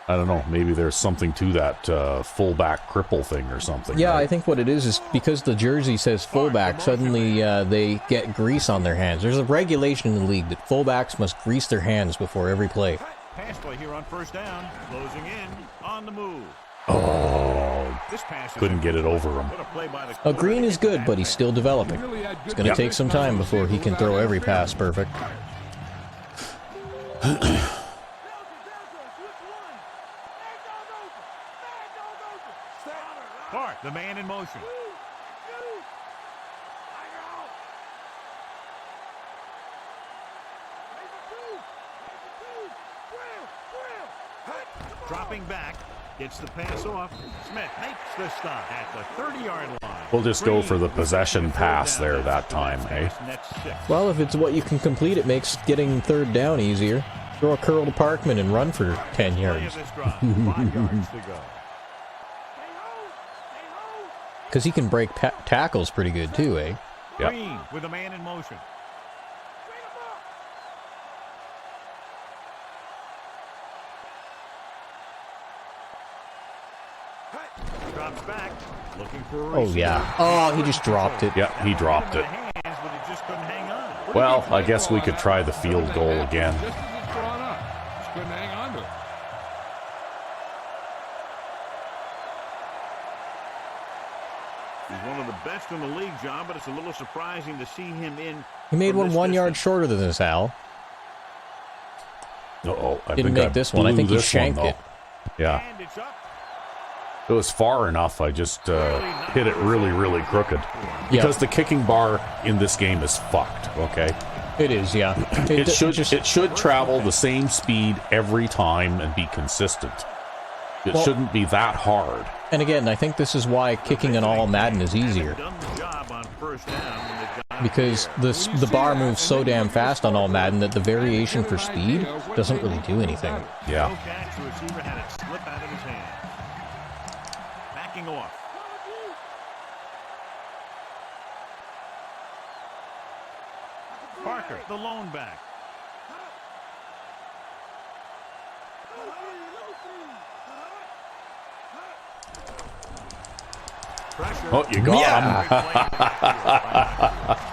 I don't know. Maybe there's something to that fullback cripple thing or something. Yeah, right? I think what it is because the jersey says fullback, suddenly they get grease on their hands. There's a regulation in the league that fullbacks must grease their hands before every play. Pass play here on first down. Closing in on the move. Oh, This pass couldn't get it over him. What a play by the Green is good, but he's still developing. It's going to take some time before he can throw every pass perfect. Clark, the man in motion. Dropping back, gets the pass off. Smith makes the stop at the 30-yard line. We'll just go for the possession pass there that time, eh? Well, if it's what you can complete, it makes getting third down easier. Throw a curl to Parkman and run for 10 yards. 5 yards to go. Because he can break tackles pretty good too, eh? Yep. Green with a man in motion. Drops back, looking for a Oh, receiver. yeah. Oh, he just dropped it. Yeah, he dropped it. Hands, but it just couldn't hang on. Well, I guess we could try the field goal again. Just as it's brought up. Just couldn't hang on to it. He's one of the best in the league, John, but it's a little surprising to see him in. He made from one this 1 yard distance. shorter than this, Al. Uh-oh. I Didn't think make this one. I blew think he this one, shanked though. it. Yeah. And it's up. It was far enough. I just hit it really, really crooked. Because the kicking bar in this game is fucked, okay? It is, yeah. It should travel the same speed every time and be consistent. It shouldn't be that hard. And again, I think this is why kicking in all Madden is easier. Done the job on first down when they got Because the bar moves so damn fast on all Madden that the variation for speed doesn't really do anything. Yeah. no catch. The receiver had it slip out of his hand. Backing off. Parker, the lone back. Pressure. Oh, you got him.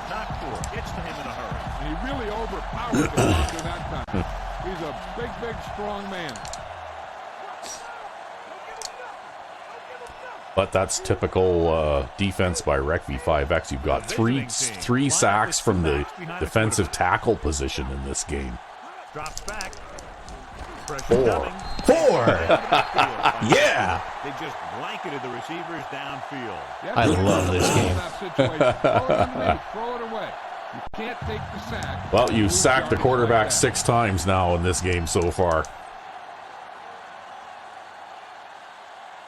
Top four. Gets to him in a hurry. And he really overpowered the blocker that time. He's a big, big, strong man. But that's typical defense by Rec V5X. You've got three sacks from the defensive tackle position in this game. Drops back. Pressure Four. coming. 4! Yeah. They just blanketed the receivers downfield. I love this game. Throw it away. You can't take the sack. Well, you sacked the quarterback 6 times now in this game so far.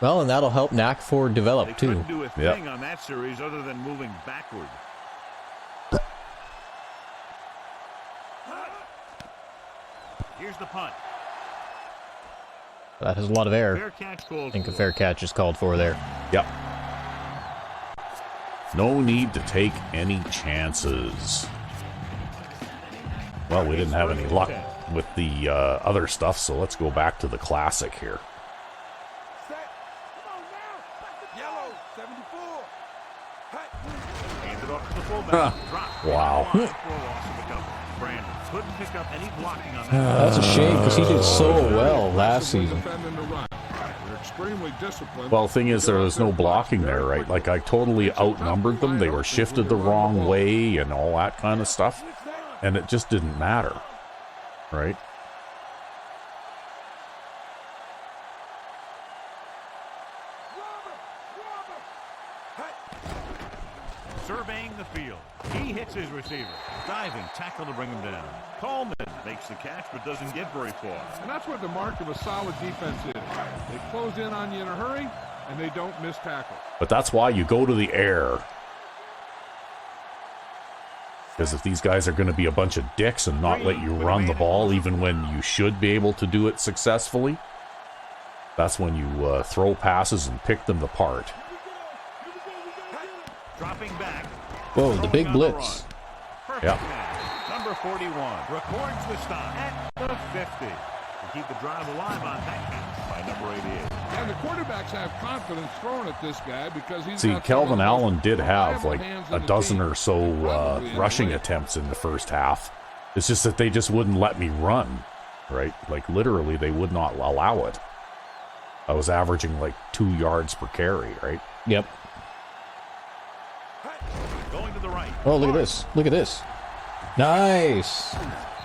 Well, and that'll help Knack Ford They develop too. couldn't do a thing on that series other than moving backward. Here's the punt. That has a lot of error. Fair catch called I think a for. fair catch is called for there. Yep. No need to take any chances. Well, we didn't have any luck with the other stuff, so let's go back to the classic here. Hands it off to the fullback. Drop. Wow. For a loss of a couple. Brandon couldn't pick up any blocking on that. That's a shame because he did so well last season. Defending the run. They're extremely disciplined. Well, the thing is, there was no blocking there, right? Like, I totally outnumbered them. They were shifted the wrong way and all that kind of stuff. And it just didn't matter, right? Surveying the field. He hits his receiver. Diving tackle to bring him down. Coleman Makes the catch, but doesn't get very far. And that's what the mark of a solid defense is. They close in on you in a hurry, and they don't miss tackle. But that's why you go to the air. Because if these guys are going to be a bunch of dicks and not let you run the ball even when you should be able to do it successfully, that's when you throw passes and pick them apart. Dropping back. Whoa, the big blitz. Yeah. Number 41 records the stop at the 50 to keep the drive alive on that catch by number 88. And the quarterbacks have confidence throwing at this guy because he's got Kelvin Allen did have reliable like hands a in the dozen team. or so Probably in the rushing league. attempts in the first half. It's just that they just wouldn't let me run, right? Like literally they would not allow it. I was averaging like 2 yards per carry, right? Yep. Going to the right. Oh, look at this. Look at this. Nice.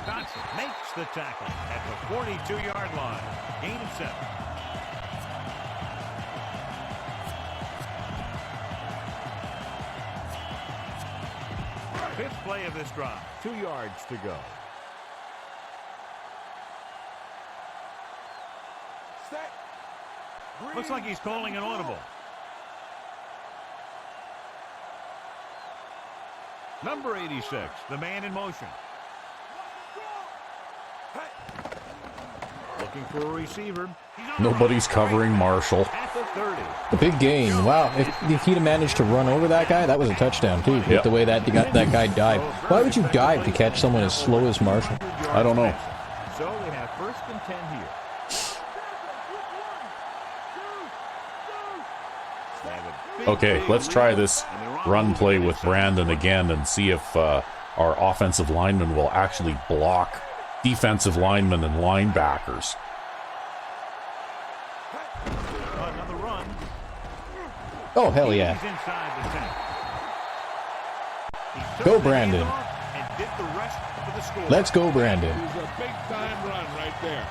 Johnson makes the tackle at the 42-yard line. Gain of 7. Fifth play of this drive. 2 yards to go. Looks like he's calling an audible. Number 86, the man in motion. Looking for a receiver. Nobody's covering Marshall. At the 30. The big gain. Wow. If he'd have managed to run over that guy, that was a touchtouchdown, too. Yep. With the way that guy dived. Why would you dive to catch someone as slow as Marshall? I don't know. So we have 1st and 10 here. Okay, let's try this run play with Brandon again and see if our offensive linemen will actually block defensive linemen and linebackers. Another run. Oh, hell yeah. He's inside the 10. He took Go, the Brandon. handoff and did the rest for the score. Let's go, Brandon. It was a big-time run right there.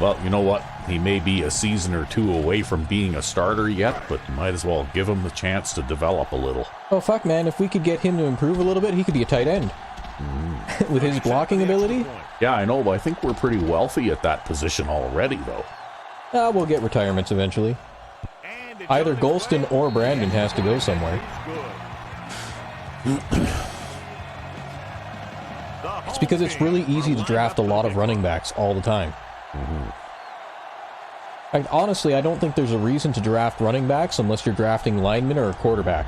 Well, you know what? He may be a season or two away from being a starter yet, but you might as well give him the chance to develop a little. Oh, fuck, man. If we could get him to improve a little bit, he could be a tight end. With his blocking ability? Yeah, I know, but I think we're pretty wealthy at that position already, though. We'll get retirements eventually. Either Golston or Brandon has to go somewhere. It's because it's really easy to draft a lot of running backs all the time. Honestly, I don't think there's a reason to draft running backs unless you're drafting linemen or a quarterback.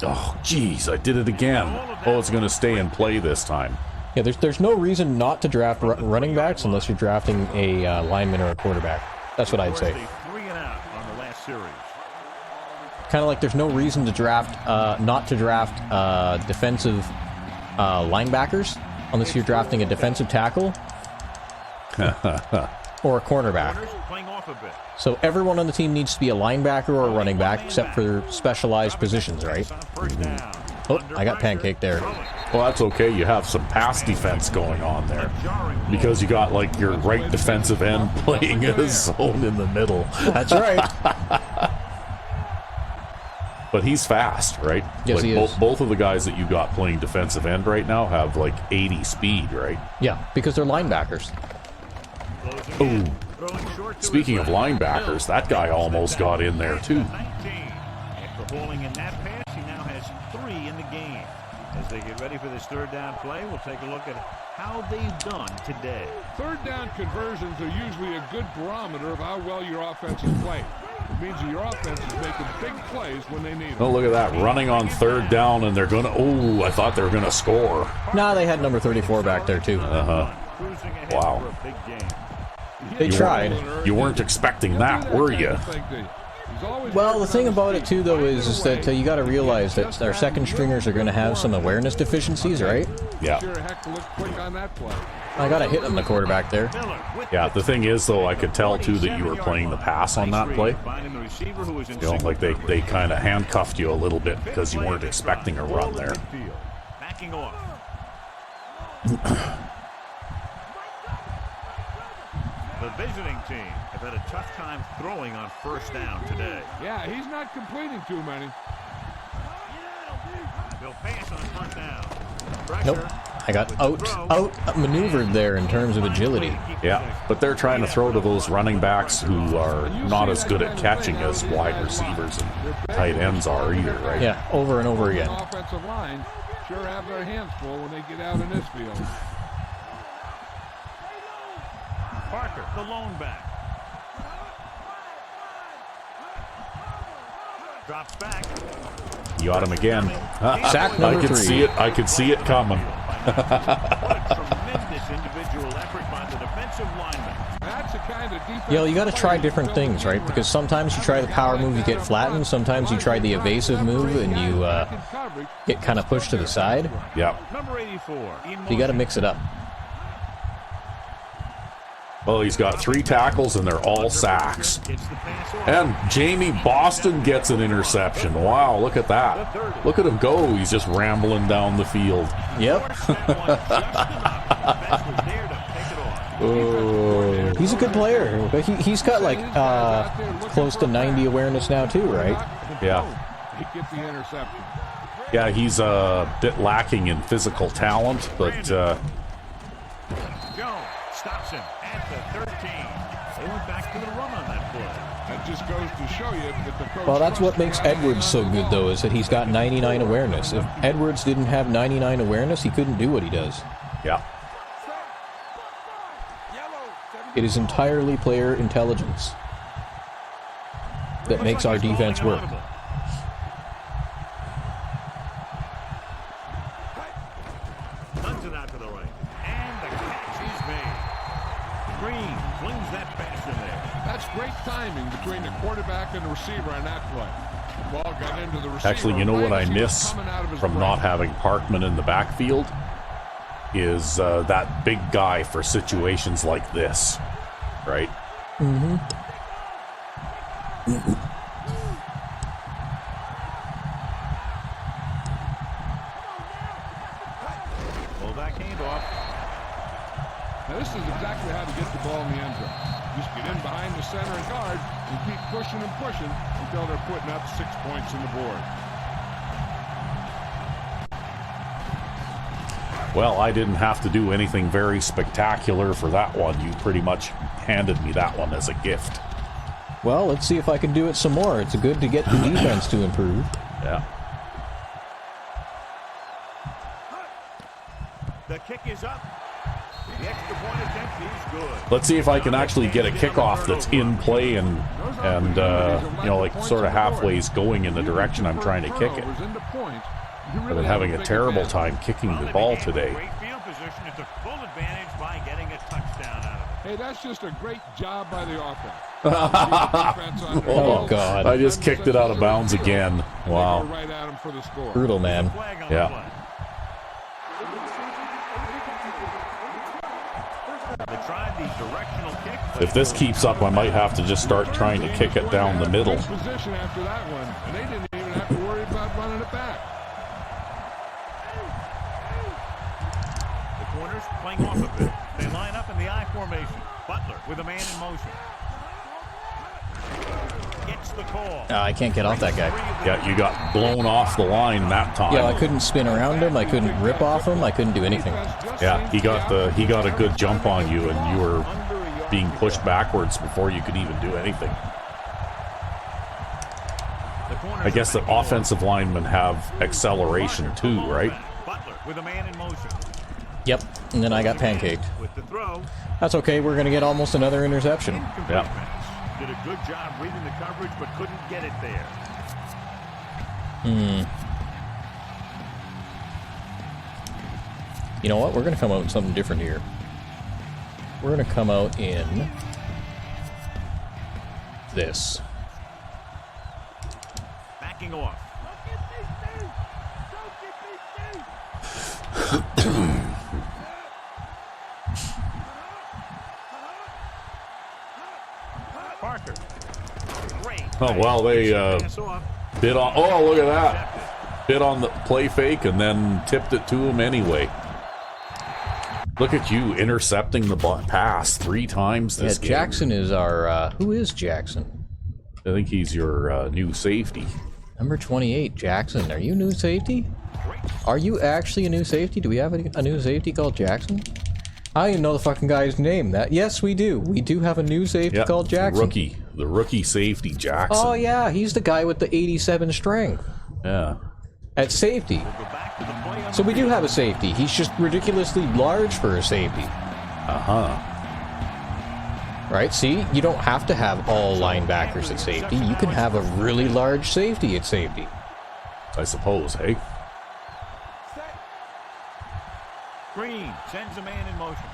Oh, jeez, I did it again. Oh, it's going to stay in play this time. Yeah, there's no reason not to draft running backs unless you're drafting a lineman or a quarterback. That's what I'd say. 3 and out on the last series. Kind of like there's no reason to draft, not to draft defensive linebackers unless you're drafting a defensive tackle or a cornerback. Corners playing off a bit. So everyone on the team needs to be a linebacker or a running back except for specialized positions, right? First down. Oh, I got pancaked there. Well, that's okay. You have some pass defense going on there. Because you got, like, your right defensive end playing a zone in the middle. That's right. But he's fast, right? Yes, like, he is. Both of the guys that you got playing defensive end right now have, like, 80 speed, right? Yeah, because they're linebackers. Ooh. Speaking of linebackers, that guy almost got in there, too. After hauling in that pass, he now has 3 in the game. As they get ready for this third down play, we'll take a look at how they've done today. Third down conversions are usually a good barometer of how well your offense is played. It means that your offense is making big plays when they need them. Oh, look at that. Running on third down, and they're going to... Oh, I thought they were going to score. Nah, they had number 34 back there, too. Wow. They tried. You weren't expecting that, were you? Well, the thing about it, too, though, is that you got to realize that our second stringers are going to have some awareness deficiencies, right? Yeah. I got a hit on the quarterback there. Yeah, the thing is, though, I could tell, too, that you were playing the pass on that play. You know, like they kind of handcuffed you a little bit because you weren't expecting a run there. Backing off. The visiting team have had a tough time throwing on first down today. Yeah, he's not completing too many. They'll pass on first down. Nope. I got outmaneuvered there in terms of agility. Yeah, but they're trying to throw to those running backs who are not as good at catching as wide receivers and tight ends are either, right? Yeah, over and over again. Offensive line sure have their hands full when they get out in this field. Parker, the lone back. Drops back. You got him again. Sack number 3. I could see it coming. What a tremendous individual effort by the defensive lineman. That's the kind of defense. You got to try different things, right? Because sometimes you try the power move, you get flattened. Sometimes you try the evasive move, and you get kind of pushed to the side. Yeah. Number 84. You got to mix it up. Well, he's got 3 tackles, and they're all sacks. It's the pass order. And Jamie Boston gets an interception. Wow, look at that. Look at him go. He's just rambling down the field. Yep. Oh, he's a good player. He's got like close to 90 awareness now too, right? Yeah. He gets the interception. Yeah, he's a bit lacking in physical talent, but Jones stops him at the 13. They went back to the run on that play. That just goes to show you that the coach. Well, that's what makes Edwards so good, though, is that he's got 99 awareness. If Edwards didn't have 99 awareness, he couldn't do what he does. yeah. It is entirely player intelligence that makes our defense work. Runs it out to the right. And the catch is made. Green flings that pass in there. That's great timing between the quarterback and the receiver on that play. The ball got into the receiver. Actually, you know what I right as he was miss coming out of his from break. not having Parkman in the backfield? Is that big guy for situations like this, right? Mm-hmm. Well, that came off. Now, this is exactly how to get the ball in the end zone. Just get in behind the center and guard and keep pushing and pushing until they're putting up 6 points on the board. Well, I didn't have to do anything very spectacular for that one. You pretty much handed me that one as a gift. Well, let's see if I can do it some more. It's good to get the defense to improve. Yeah. The kick is up. The extra point attempt is good. Let's see if I can actually get a kickoff that's in play and like sort of halfway going in the direction I'm trying to kick it. I've been having a terrible time kicking the ball today. Great field position. It's a full advantage by getting a touchdown out of it. Hey, that's just a great job by the offense. Oh, God. I just kicked it out of bounds again. Wow. Right at him for the score. Brutal, man. Flag on the Yeah. play. They tried the directional kick, but If this keeps up, I might have to just start trying to kick it down the middle. Position after that one, and they didn't even have to worry about running it back. the corners playing off a bit. They line up in the I formation. Butler with a man in motion. Gets the call. I can't get off that guy. Yeah, you got blown off the line that time. Yeah, I couldn't spin around him. I couldn't rip off him. I couldn't do anything. Yeah, he got a good jump on you, and you were being pushed backwards before you could even do anything. I guess the offensive linemen have acceleration too, right? Butler with a man in motion. Yep, and then I got pancaked. With the throw. That's okay. We're going to get almost another interception. Yeah. Did a good job reading the coverage, but couldn't get it there. You know what? We're going to come out with something different here. We're going to come out in this. Backing off. Parker. Great. Oh, well, they Pass off. bid on. Oh, look at that! Bid on the play fake and then tipped it to him anyway. Look at you intercepting the pass 3 times this game. Jackson is our... who is Jackson? I think he's your new safety. Number 28, Jackson. Are you new safety? Great Are you actually a new safety? Do we have a new safety called Jackson? I don't even know the fucking guy's name. Yes, we do. We do have a new safety called Jackson. The rookie safety, Jackson. Oh yeah, he's the guy with the 87 strength. Yeah. At safety. So we do have a safety. He's just ridiculously large for a safety. Uh-huh. Right, see? You don't have to have all linebackers at safety. You can have a really large safety at safety. I suppose, hey? Green sends a man in motion.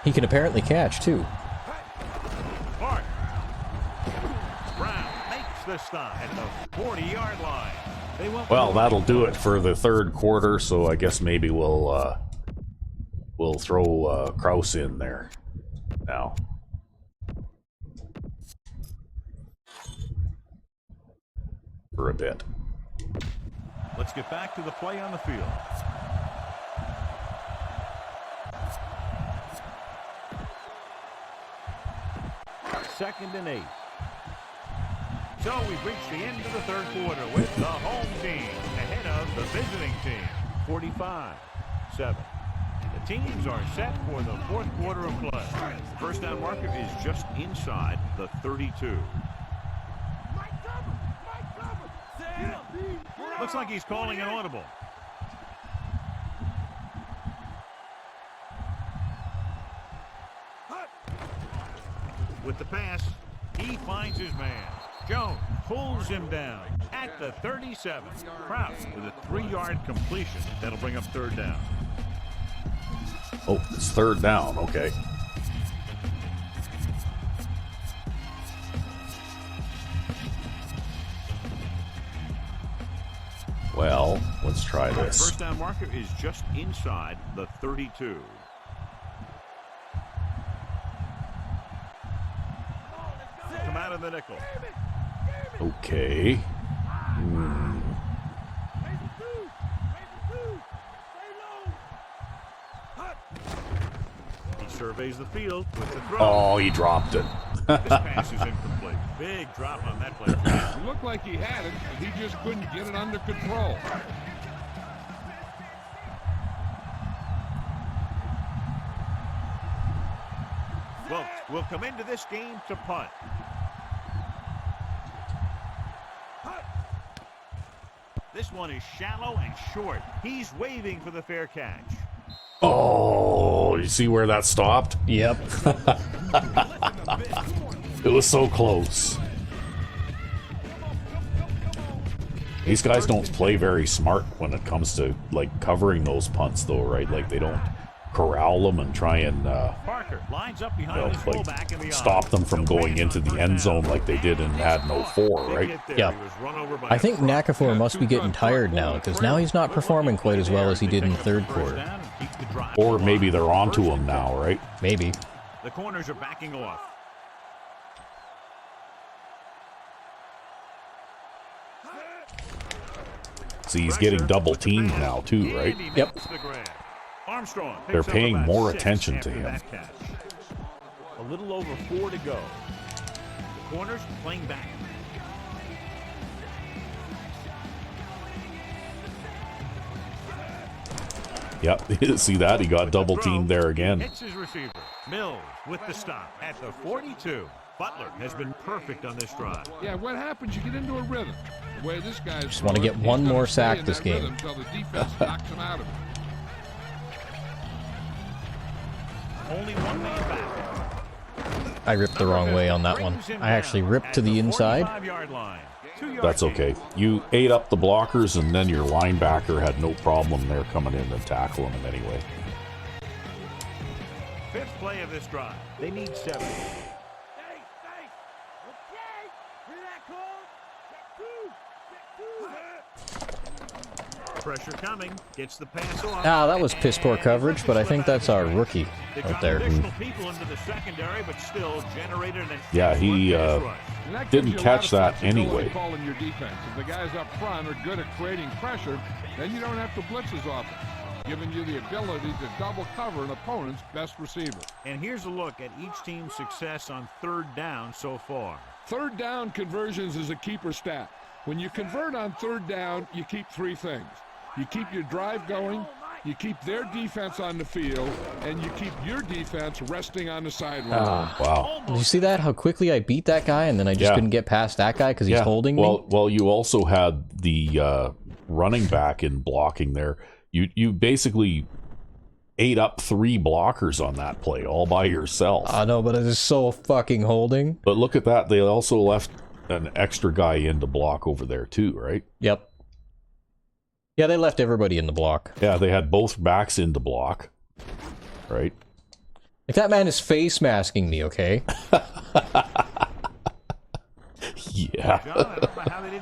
He can apparently catch, too. Hart. Brown makes the stop at the 40-yard line. Well, that'll do it for the third quarter, so I guess maybe we'll throw Kraus in there now. For a bit. Let's get back to the play on the field. Second and 8. So we've reached the end of the third quarter with the home team ahead of the visiting team, 45-7. The teams are set for the fourth quarter of play. First down marker is just inside the 32. Looks like he's calling an audible. With the pass, he finds his man. Jones pulls him down at the 37. Kraus with a 3-yard completion. That'll bring up third down. Oh, it's third down. Okay. Well, let's try this. First down marker is just inside the 32. Come out of the nickel. Okay. He surveys the field with the throw. Oh, he dropped it. This pass is incomplete. Big drop on that play. It looked like he had it, but he just couldn't get it under control. Well, we'll come into this game to punt. This one is shallow and short. He's waving for the fair catch. Oh, you see where that stopped? Yep. It was so close. These guys don't play very smart when it comes to, like, covering those punts, though, right? Like, they don't corral them and try and Parker lines up behind his fullback in the stop them from going into the end zone like they did in Madden 04, right? Yeah. I think Nakafor must be getting tired now, because now he's not performing quite as well as he did in the third quarter. Or maybe they're onto him now, right? Maybe. The corners are backing off. See, he's getting double teamed now, too, right? Yep. Armstrong. They're paying more attention to him. A little over 4 to go. The corners playing back. Yep, see that? He got double teamed there again. Hits his receiver. Mills with the stop at the 42. Butler has been perfect on this drive. Yeah, what happens? You get into a rhythm. The way this guy's Just want to get one more sack this game. Until the defense knocks him out of it. Only one man back. I ripped the wrong way on that one. I actually ripped to the inside. That's okay. You ate up the blockers, and then your linebacker had no problem there coming in and tackling him anyway. Fifth play of this drive. They need 7. Pressure coming. Gets the pass off. Ah, that was piss poor coverage, but I think that's our rookie right there. People into the secondary, but still generated an Yeah, he didn't catch that anyway. Calling your defense. If the guys up front are good at creating pressure, then you don't have to blitz as often, giving you the ability to double cover an opponent's best receiver. And here's a look at each team's success on third down so far. Third down conversions is a keeper stat. When you convert on third down, you keep three things. You keep your drive going, you keep their defense on the field, and you keep your defense resting on the sideline. Wow. Did you see that? How quickly I beat that guy, and then I just couldn't get past that guy because he's holding me? Well, you also had the running back in blocking there. You basically ate up 3 blockers on that play all by yourself. I know, but it is so fucking holding. But look at that. They also left an extra guy in to block over there too, right? Yep. Yeah, they left everybody in the block. Yeah, they had both backs in to block, right? Like, that man is face masking me, okay? Yeah.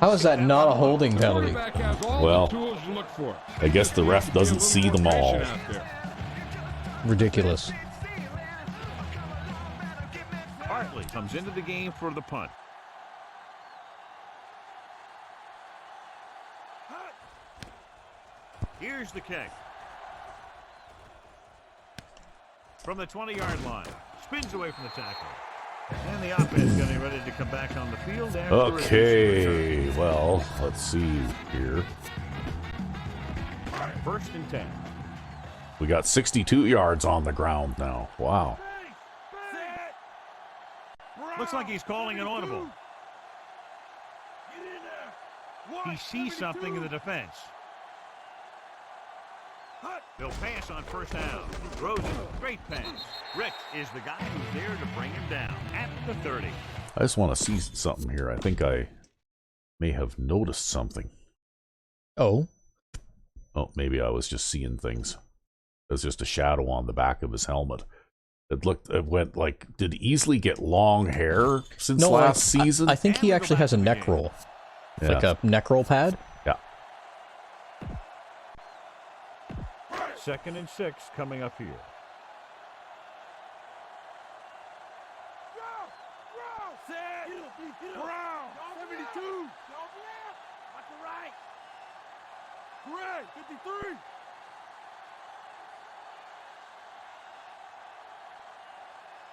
How is that not a holding penalty? Well, I guess the ref doesn't see them all. Ridiculous. Hartley comes into the game for the punt. Here's the kick. From the 20-yard line. Spins away from the tackle. And the offense getting ready to come back on the field. Okay, well, let's see here. 1st and 10. We got 62 yards on the ground now. Wow. Looks like he's calling an audible. He sees something in the defense. They'll pass on 1st down. Rosen, great pass. Rick is the guy who's there to bring him down at the 30. I just want to see something here. I think I may have noticed something. Oh? Oh, maybe I was just seeing things. There's just a shadow on the back of his helmet. It went like, did Easley get long hair since last season? I think he actually has a neck roll. Yeah. Like a neck roll pad? Yeah. 2nd and 6 coming up here. Brown, 72. Watch the right. Gray, 53.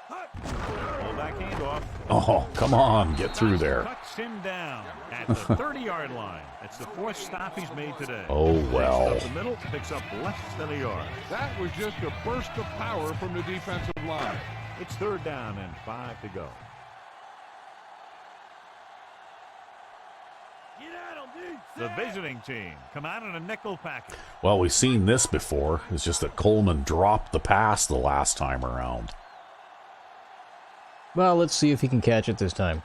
Pull back handoff. Oh, come on, get through there. Cuts him down at the 30-yard line. That's the 4th stop he's made today. Oh, well. Next up the middle, picks up less than a yard. That was just a burst of power from the defensive line. It's 3rd down and 5 to go. The visiting team come out in a nickel package. Well, we've seen this before. It's just that Coleman dropped the pass the last time around. Well, let's see if he can catch it this time.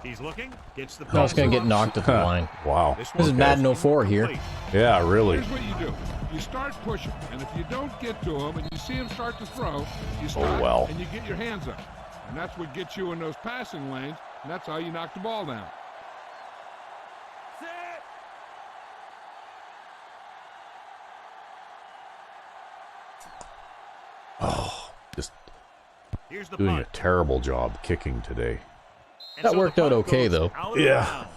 He's looking, gets the No, it's going to get knocked at the line. Wow. This is Madden 04 here. Yeah, really. Here's what you do. You start pushing, and if you don't get to him and you see him start to throw, you stop and you get your hands up. And that's what gets you in those passing lanes, and that's how you knock the ball down. Oh, just Here's the doing punt. a terrible job kicking today. And That so worked the out punt okay, goes though. out of Yeah. bounds.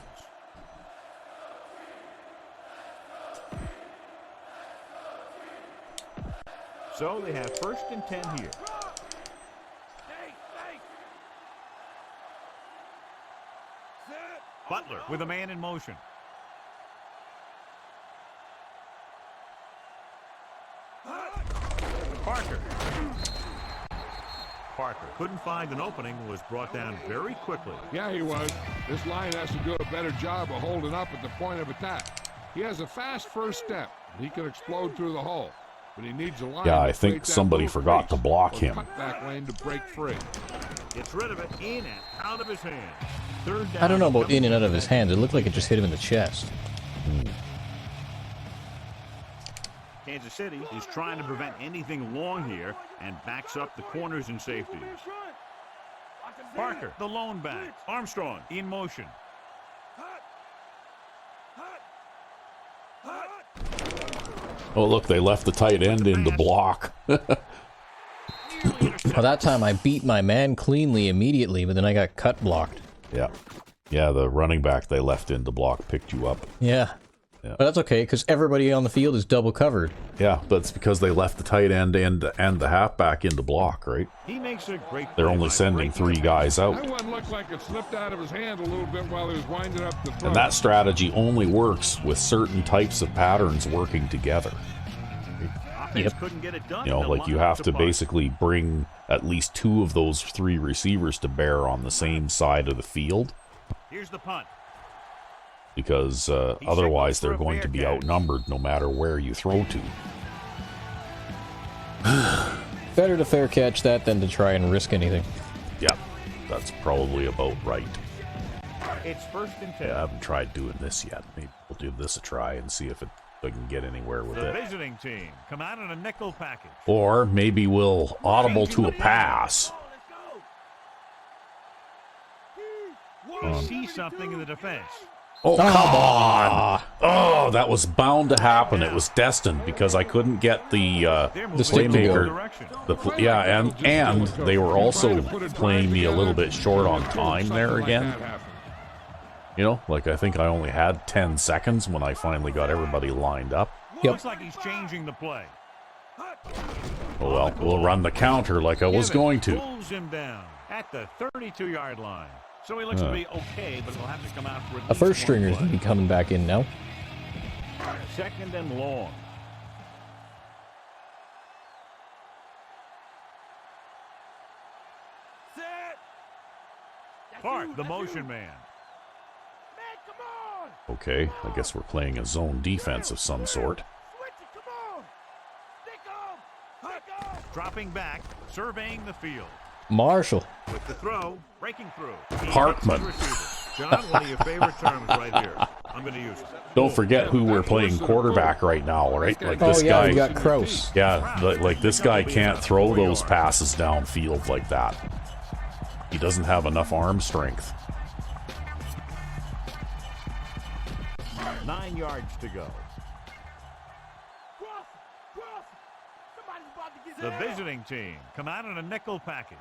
So they have 1st and 10 here. Butler with a man in motion. Parker. Parker couldn't find an opening, was brought down very quickly. Yeah, he was. This line has to do a better job of holding up at the point of attack. He has a fast first step. He can explode through the hole. But he needs a line. Yeah, to I think create that somebody little forgot to space block or him. cutback lane to break free. Gets rid of it, in and out of his hands. 3rd down. I don't know about in and out of his hands. It looked like it just hit him in the chest. Kansas City is trying to prevent anything long here and backs up the corners and safeties. Parker, the lone back. Armstrong in motion. Oh, look, they left the tight end in the block. Well, that time I beat my man cleanly immediately, but then I got cut blocked. Yeah. Yeah, the running back they left in the block picked you up. Yeah. But that's okay, because everybody on the field is double covered. Yeah, but it's because they left the tight end and the halfback into block, right? He makes a great They're play only by sending breaking 3 the guys out. That one looked like it slipped out of his hand a little bit while he was winding up the throw. And that strategy only works with certain types of patterns working together. Offense couldn't get it done. You know, They'll like you line up have to punt. basically bring at least 2 of those 3 receivers to bear on the same side of the field, Here's the punt. because otherwise they're going to be outnumbered no matter where you throw to. Better to fair catch that than to try and risk anything. Yeah, that's probably about right. It's 1st and 10. Yeah, I haven't tried doing this yet. Maybe we'll give this a try and see if I can get anywhere with The it. visiting team come out in a nickel package. Or maybe we'll audible to a pass. We see something in the defense. Oh, come on! Oh, that was bound to happen. It was destined because I couldn't get the They're moving stick in to go. the playmaker. direction. And they were also playing me a little bit short on time there again. You know, like I think I only had 10 seconds when I finally got everybody lined up. Yep. Looks like he's changing the play. Oh well, we'll run the counter like I was going to. Pulls him down at the 32-yard line. So he looks to be okay, but he'll have to come out for A first stringer's going to be coming back in now. 2nd and long. Set. That's Clark, you, the that's motion you. man. Man, come on. Okay, I guess we're playing a zone defense of some sort. Switch it, come on. Stick 'em. Stick 'em. Dropping back, surveying the field. Marshall. With the throw, breaking through. He Hartman. hits the receiver. John, one of your favorite terms right here. I'm going to use it. Don't forget who we're playing quarterback right now, right? Like Oh this yeah, guy. we got Kraus. Yeah, like this guy can't throw those passes downfield like that. He doesn't have enough arm strength. 9 yards to go. Cross. Cross. Somebody's about to get The down. visiting team come out in a nickel package.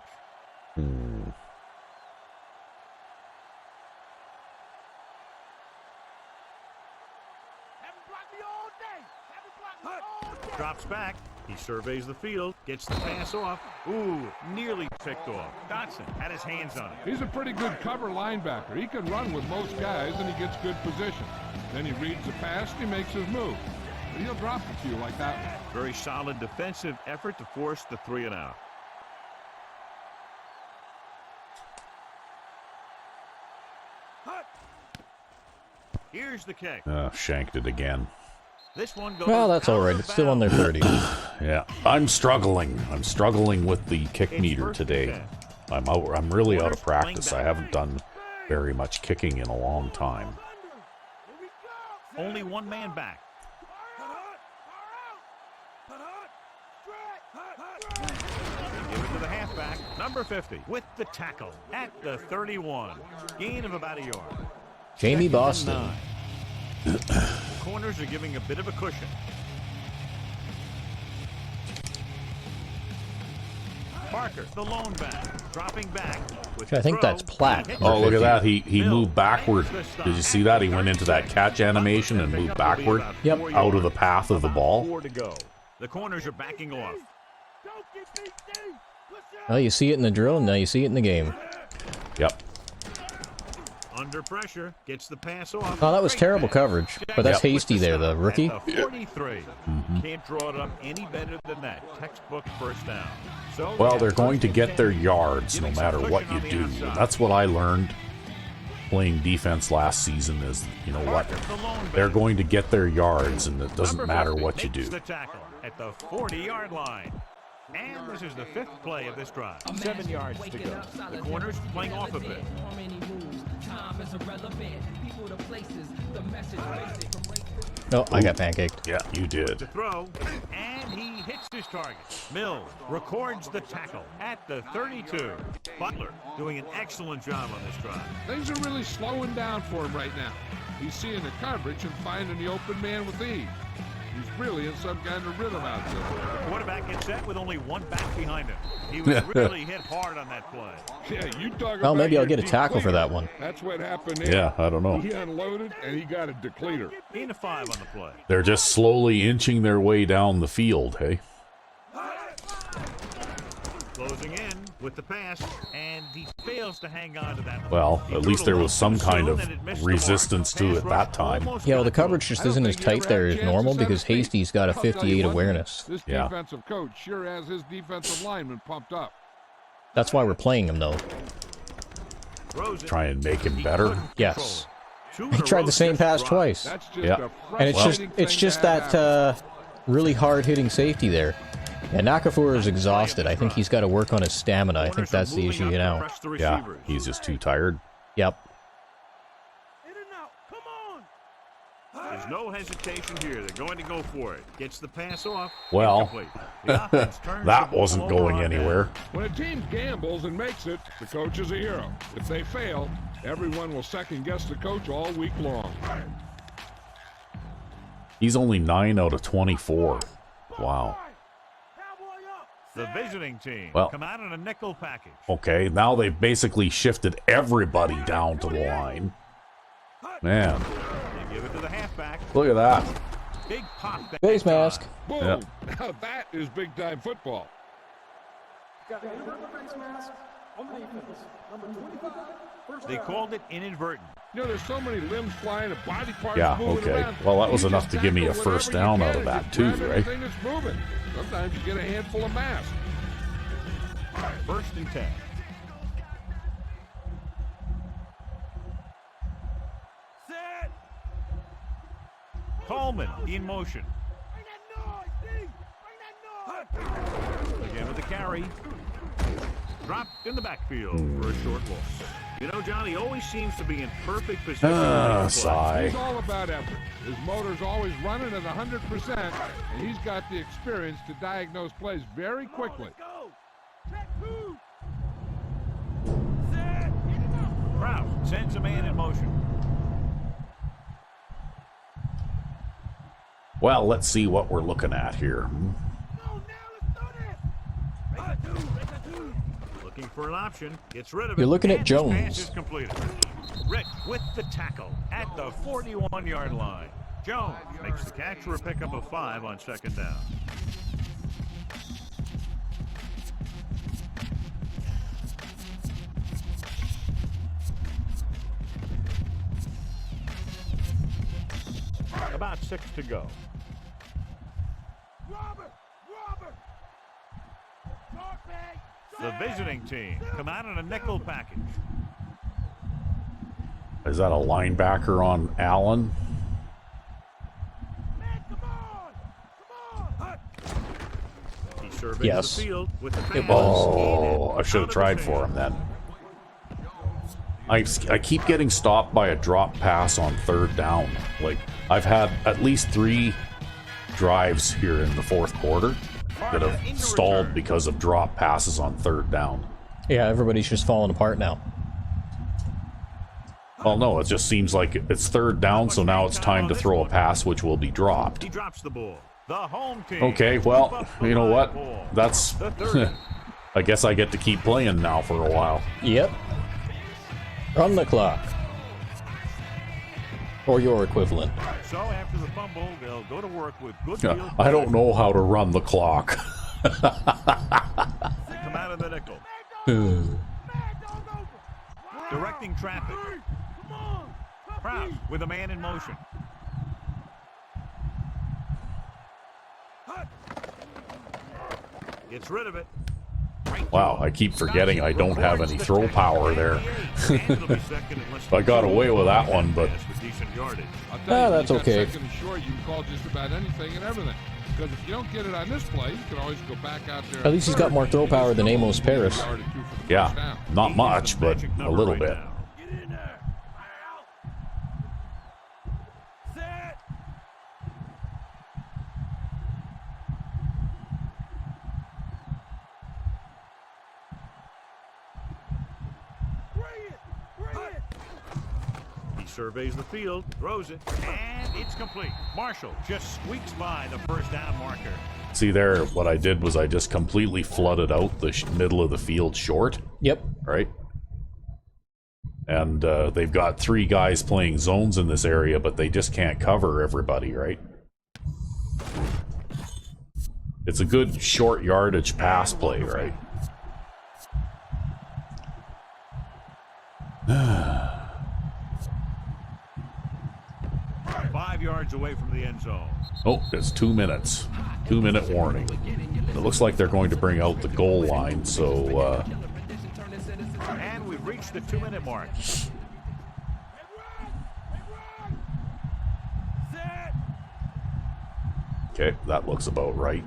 Haven't blocked me all day. Haven't blocked me all day. Drops back. He surveys the field, gets the pass off. Ooh, nearly picked off. Dotson had his hands on it. He's a pretty good cover linebacker. He can run with most guys, and he gets good position. Then he reads the pass, and he makes his move. But he'll drop it to you like that one. Very solid defensive effort to force the 3 and out. Here's the kick. Shanked it again. This one goes. Well, that's all right. It's still on their 30. Yeah, I'm struggling. I'm struggling with the kick meter today. I'm really out of practice. I haven't done very much kicking in a long time. Here we go. Only one man back. Give it to the halfback, number 50, with the tackle at the 31. Gain of about a yard. Jamie 2nd and Boston. 9. The corners are giving a bit of a cushion. Parker, the lone back, dropping back. With I think the throw. that's Platt. He hits Oh, look at 50. that. He Mill moved backward. makes the stop. Did you see that? He went into that catch animation and moved backward Yep. out of the path of the ball. 4 to go. The corners are backing off. Don't get me deep. Push out. Well, you see it in the drill, and now you see it in the game. Yep. Under pressure, gets the pass off. Oh, that was Great terrible pass. coverage. But that's With hasty there, the stop rookie. at the 43. Can't draw it up any better than that. Textbook first down. So Well, they're going to get their yards no matter what you do. And that's what I learned playing defense last season is, you know what? They're going to get their yards, and it doesn't matter what you do. The tackle at the 40-yard line. And this is the 5th play of this drive. 7 yards to go. The corners playing off a bit. Oh, I got pancaked. Yeah, you did. To throw, and he hits his target. Mills records the tackle at the 32. Butler doing an excellent job on this drive. Things are really slowing down for him right now. He's seeing the coverage and finding the open man with ease. He's really in some kind of rhythm out there. The quarterback gets set with only one back behind him. He was really hit hard on that play. Yeah, you talk Well, about maybe I'll your get a tackle for depleter. that one. That's what happened there. Yeah, I don't know. He unloaded, and he got a depleter. Gain of 5 on the play. They're just slowly inching their way down the field, hey? Closing in with the pass, and he fails to hang on to that one. Well, He at threw least the there low was some too kind soon, of and it missed the resistance mark. to Pass it rush that time. almost Yeah, well, the got to him. coverage just I don't isn't as think he ever tight there had as a chance normal to set because his feet. Hasty's got a I'll tell you 58 one thing, awareness. This Yeah. defensive coach sure has his defensive lineman pumped up. That's why we're playing him, though. Throws it. Try and make him He better. couldn't Yes. control it. Two in He a tried row the same just pass dropped. twice. That's just Yeah. a And frustrating it's thing just to have that happen. really hard-hitting safety there. Yeah, Nakafur is exhausted. I think he's got to work on his stamina. I think Corners that's are the moving issue up to now. press the Yeah, receivers. he's just too tired. Yep. In and out. Come on. There's no hesitation here. They're going to go for it. Gets the pass off. Well, Incomplete. The offense turns that the ball wasn't over going on down. anywhere. When a team gambles and makes it, the coach is a hero. If they fail, everyone will second-guess the coach all week long. He's only 9 out of 24. Wow. Cowboy up. The visiting team Well- come out in a nickel package. Okay, now they've basically shifted everybody down to the line. Man, They give it to the halfback. look at that. Big pop. that Face time. mask. Boom! Yeah. Now that is big-time football. They called it inadvertent. You know, there's so many limbs flying and body parts Yeah, moving okay. around. Well, that was You enough just to give me a tackle first whatever you down out can of and that just too, grab right? everything that's moving. Sometimes you get a handful of mass. First and 10. Set. Coleman in motion. Bring that noise, D. Bring that noise. Again with the carry. Dropped in the backfield for a short loss. You know, John, he always seems to be in perfect position. to make the play. Sigh. He's all about effort. His motor's always running at 100%, and he's got the experience to diagnose plays very quickly. Let's go. Check two. Set. In and out. Kraus sends a man in motion. Well, let's see what we're looking at here. Go now. Let's do this. Make a two. Make a two. Looking for an option. Gets rid of it. You're looking at and this pass Jones. is completed. Rick with the tackle at the 41-yard line. Jones makes the catch for a pickup of 5 on second down. About 6 to go. Robert. Robert. Short bag. The visiting team come out in a nickel package. Is that a linebacker on Allen? Man, come on. Come on. He surveys Yes. the field with the pass. Oh, In I should and have out tried of his for hands. him then. I keep getting stopped by a drop pass on third down. Like, I've had at least 3 drives here in the fourth quarter that have stalled because of drop passes on third down. Yeah, everybody's just falling apart now. Well, no, it just seems like it's third down, so now it's time to throw a pass which will be dropped. He drops the ball. The home team. Okay, keep well, up the you know high what? ball. That's... The 30. I guess I get to keep playing now for a while. Yep. Run the clock. Or your equivalent. So after the fumble, they'll go to work with good Yeah, field. I don't know how to run the clock. They come out of the nickel. Ooh. Man, dog over. Wow. Directing traffic. Come on. Tough Kraus D. with a man in motion. Gets rid of it. Wow, I keep forgetting I don't have any throw power there. I got away with that one, but I'll tell you, that's you got okay. second and short, you can call just about anything and everything. Because if you don't get it on this play, you can always go back out there. At least he's got more throw power than Amos Paris. yeah, not much, but a little bit. Get in there. Set. Bring it. Bring it. He surveys the field, throws it, and It's complete. Marshall just squeaks by the first down marker. See there, what I did was I just completely flooded out the middle of the field short, Yep. right? And they've got 3 guys playing zones in this area, but they just can't cover everybody, right? It's a good short yardage pass play, right? 5 yards away from the end zone. Oh, it's 2 minutes. 2-minute warning. It looks like they're going to bring out the goal line, so And we've reached the 2-minute mark. okay, that looks about right.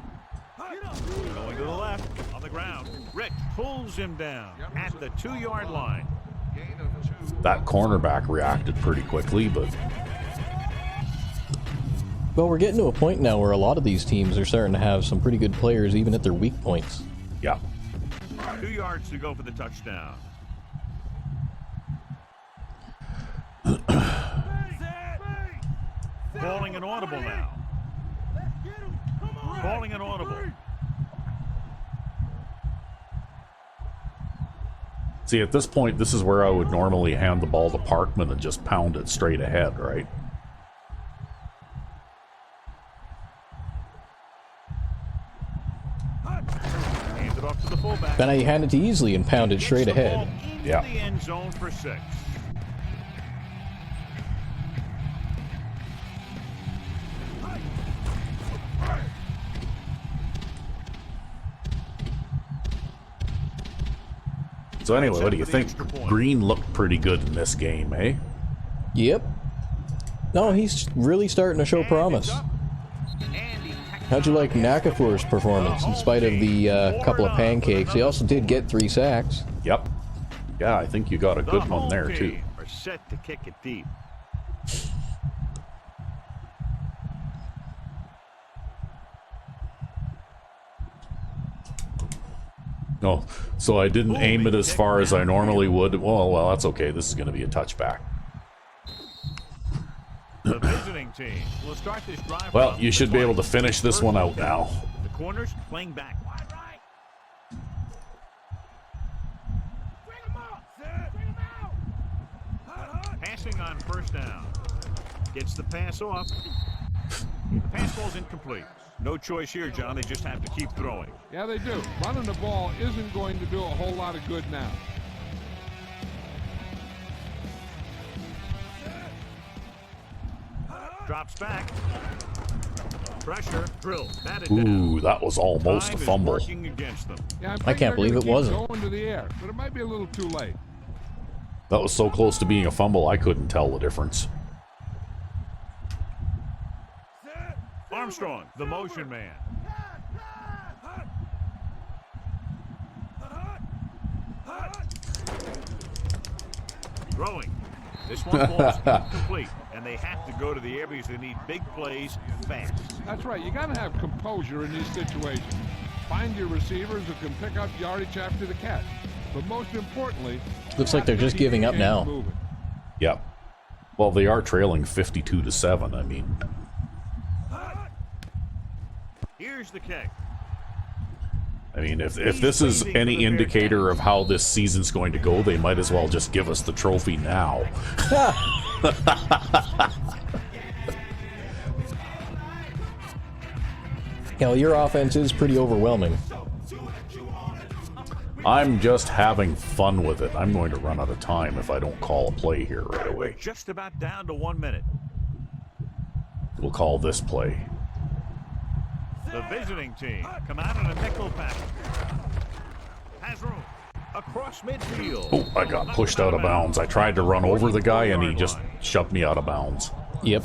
Going to the left, on the ground. Rick pulls him down at the 2-yard line. That cornerback reacted pretty quickly, but Well, we're getting to a point now where a lot of these teams are starting to have some pretty good players even at their weak points. yeah. 2 yards to go for the touchdown. Calling an audible now. Calling an audible. See, at this point, this is where I would normally hand the ball to Parkman and just pound it straight ahead, right? Hands it off to the fullback. Then I hand it to Easley and pound it straight Gets the ball ahead. into Yeah. the end zone for 6. So anyway, what do you think? Green looked pretty good in this game, eh? Yep. No, he's really starting to show promise. How'd you like Nakafour's performance in spite of the couple of pancakes? He also did get 3 sacks. Yep. Yeah, I think you got a good one there, too. Are set to kick it deep. No, so I didn't aim it as far as I normally would. Well, that's okay. This is going to be a touchback. The visiting team will start this drive. Well, you should be able to finish this one out now. The corners playing back. Wide right. Bring him up, sir. Bring him out. Passing on first down. Gets the pass off. The pass ball's incomplete. No choice here, John. They just have to keep throwing. Yeah, they do. Running the ball isn't going to do a whole lot of good now. Drops back. Pressure. Drill. Batted Ooh, down. that was almost a Time is fumble. working against them. Yeah, I can't believe it wasn't. Going to the air, but it might be a little too late. That was so close to being a fumble, I couldn't tell the difference. Armstrong, the motion man. Throwing. This one ball's incomplete, and they have to go to the air because they need big plays fast. That's right. You got to have composure in these situations. Find your receivers who can pick up yardage after the catch. But most importantly, Looks like they're just giving up now. moving. Yep. Well, they are trailing 52-7. I mean, Here's the kick. if this is any indicator of how this season's going to go, they might as well just give us the trophy now. Yeah, well, your offense is pretty overwhelming. I'm just having fun with it. I'm going to run out of time if I don't call a play here right away. Just about down to 1 minute. We'll call this play. The visiting team come out in a nickel pack. Has room. Across midfield. Oh, I got pushed out of bounds. I tried to run over the guy and he just shoved me out of bounds. Yep.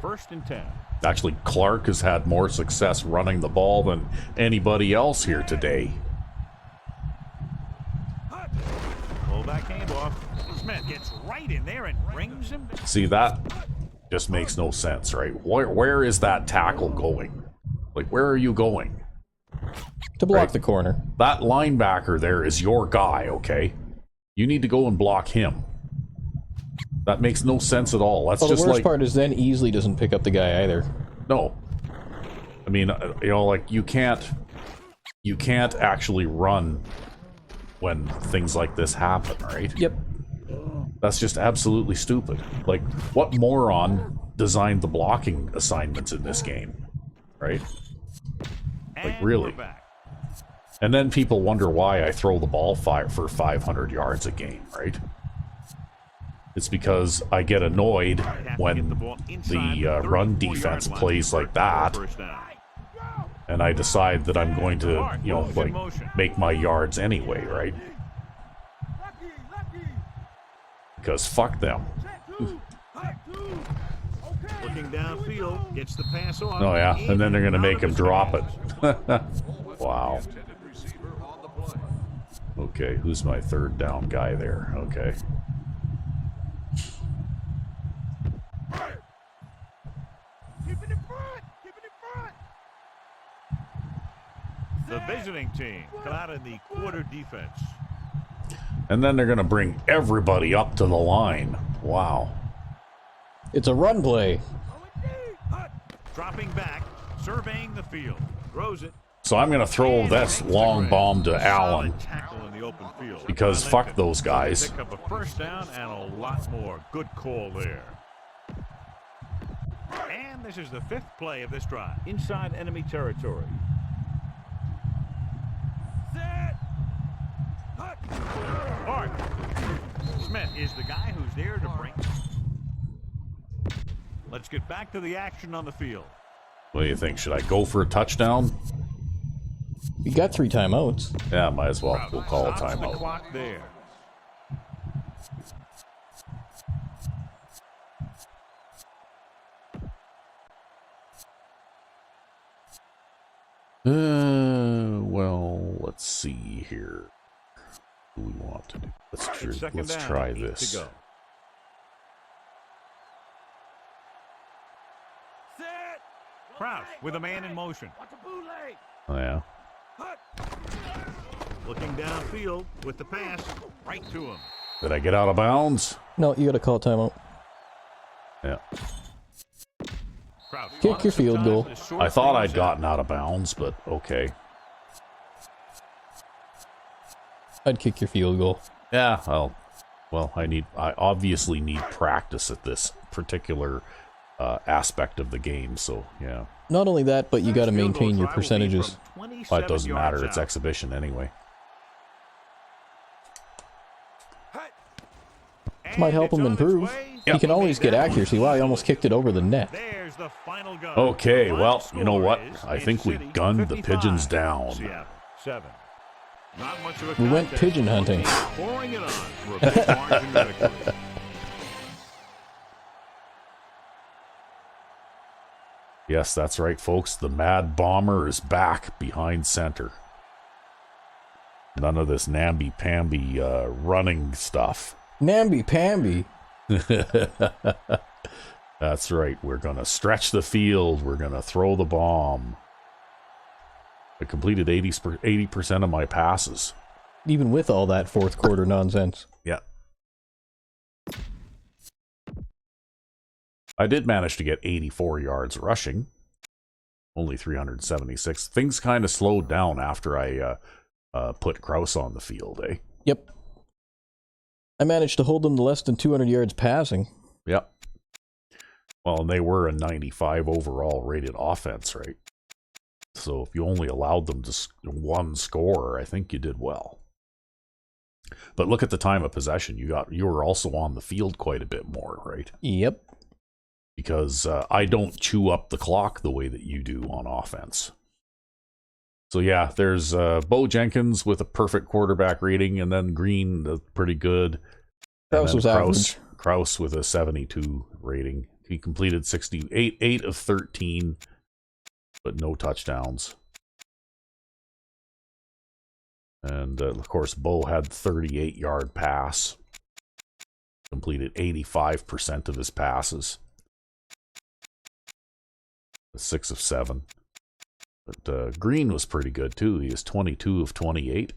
First and 10. Actually, Clark has had more success running the ball than anybody else here today. Fullback handoff. Smith gets right in there and brings him. See, that just makes no sense, right? Where is that tackle going? Like, where are you going? To block Right. the corner. That linebacker there is your guy, okay? You need to go and block him. That makes no sense at all. That's Well, the just worst like part is then Easley doesn't pick up the guy either. no. I mean, you know, like you can't actually run when things like this happen, right? Yep. That's just absolutely stupid. Like, what moron designed the blocking assignments in this game, right? Like, And really? we're back. And then people wonder why I throw the ball for 500 yards a game, right? It's because I get annoyed when the run defense plays like that, and I decide that I'm going to, you know, like, make my yards anyway, right? Because fuck them. Looking downfield, gets the pass off. Oh yeah, and then they're going to make him drop it. Wow. Okay, who's my third down guy there? Okay. Keep it in front! Keep it in front! The visiting team come out in the quarter defense. And then they're going to bring everybody up to the line. Wow. It's a run play. Dropping back, surveying the field, throws it. So I'm going to throw this long bomb to Allen, Tackle in the open field. because fuck those guys. Pick up a first down and a lot more. Good call there. And this is the 5th play of this drive. Inside enemy territory. Set! Hart. Smith is the guy who's there to bring. Let's get back to the action on the field. What do you think? Should I go for a touchdown? We got 3 timeouts. Yeah, might as well. We'll call a Stops the timeout. clock there. Well, let's see here. What do we want to do? Let's try 8 to this. go. Set! Kraus with a man in motion. Watch a bootleg! Oh, yeah. Looking downfield with the pass right to him. Did I get out of bounds? No, you got to call a timeout. Yeah. Kraus Kick your field goal. I thought I'd gotten out of bounds, but okay. I'd kick your field goal. Yeah, well, I obviously need practice at this particular aspect of the game, so yeah. Not only that, but you got to maintain your percentages. Well, it doesn't matter, it's exhibition anyway. Might help him improve. He can always get accuracy. Wow, he almost kicked it over the net. There's the final gun. Okay, The well, final you know score what? is I think we City gunned the 55, pigeons down. Seattle 7. Not much of a We went contest. pigeon hunting. Pouring it on for a big margin of victory. Yes, that's right, folks. The Mad Bomber is back behind center. None of this namby-pamby running stuff. Namby-pamby. That's right. We're going to stretch the field. We're going to throw the bomb. I completed 80% of my passes. Even with all that fourth quarter nonsense. Yeah. I did manage to get 84 yards rushing. Only 376. Things kind of slowed down after I put Kraus on the field, eh? Yep. I managed to hold them to less than 200 yards passing. Yep. Well, and they were a 95 overall rated offense, right? So if you only allowed them to one score, I think you did well. But look at the time of possession. You were also on the field quite a bit more, right? Yep. Because I don't chew up the clock the way that you do on offense. So yeah, there's Bo Jenkins with a perfect quarterback rating, and then Green, pretty good. Kraus was average. Kraus with a 72 rating. He completed 8 of 13, but no touchdowns. And of course, Bo had 38-yard pass. Completed 85% of his passes. 6 of 7. But Green was pretty good too. He is 22 of 28.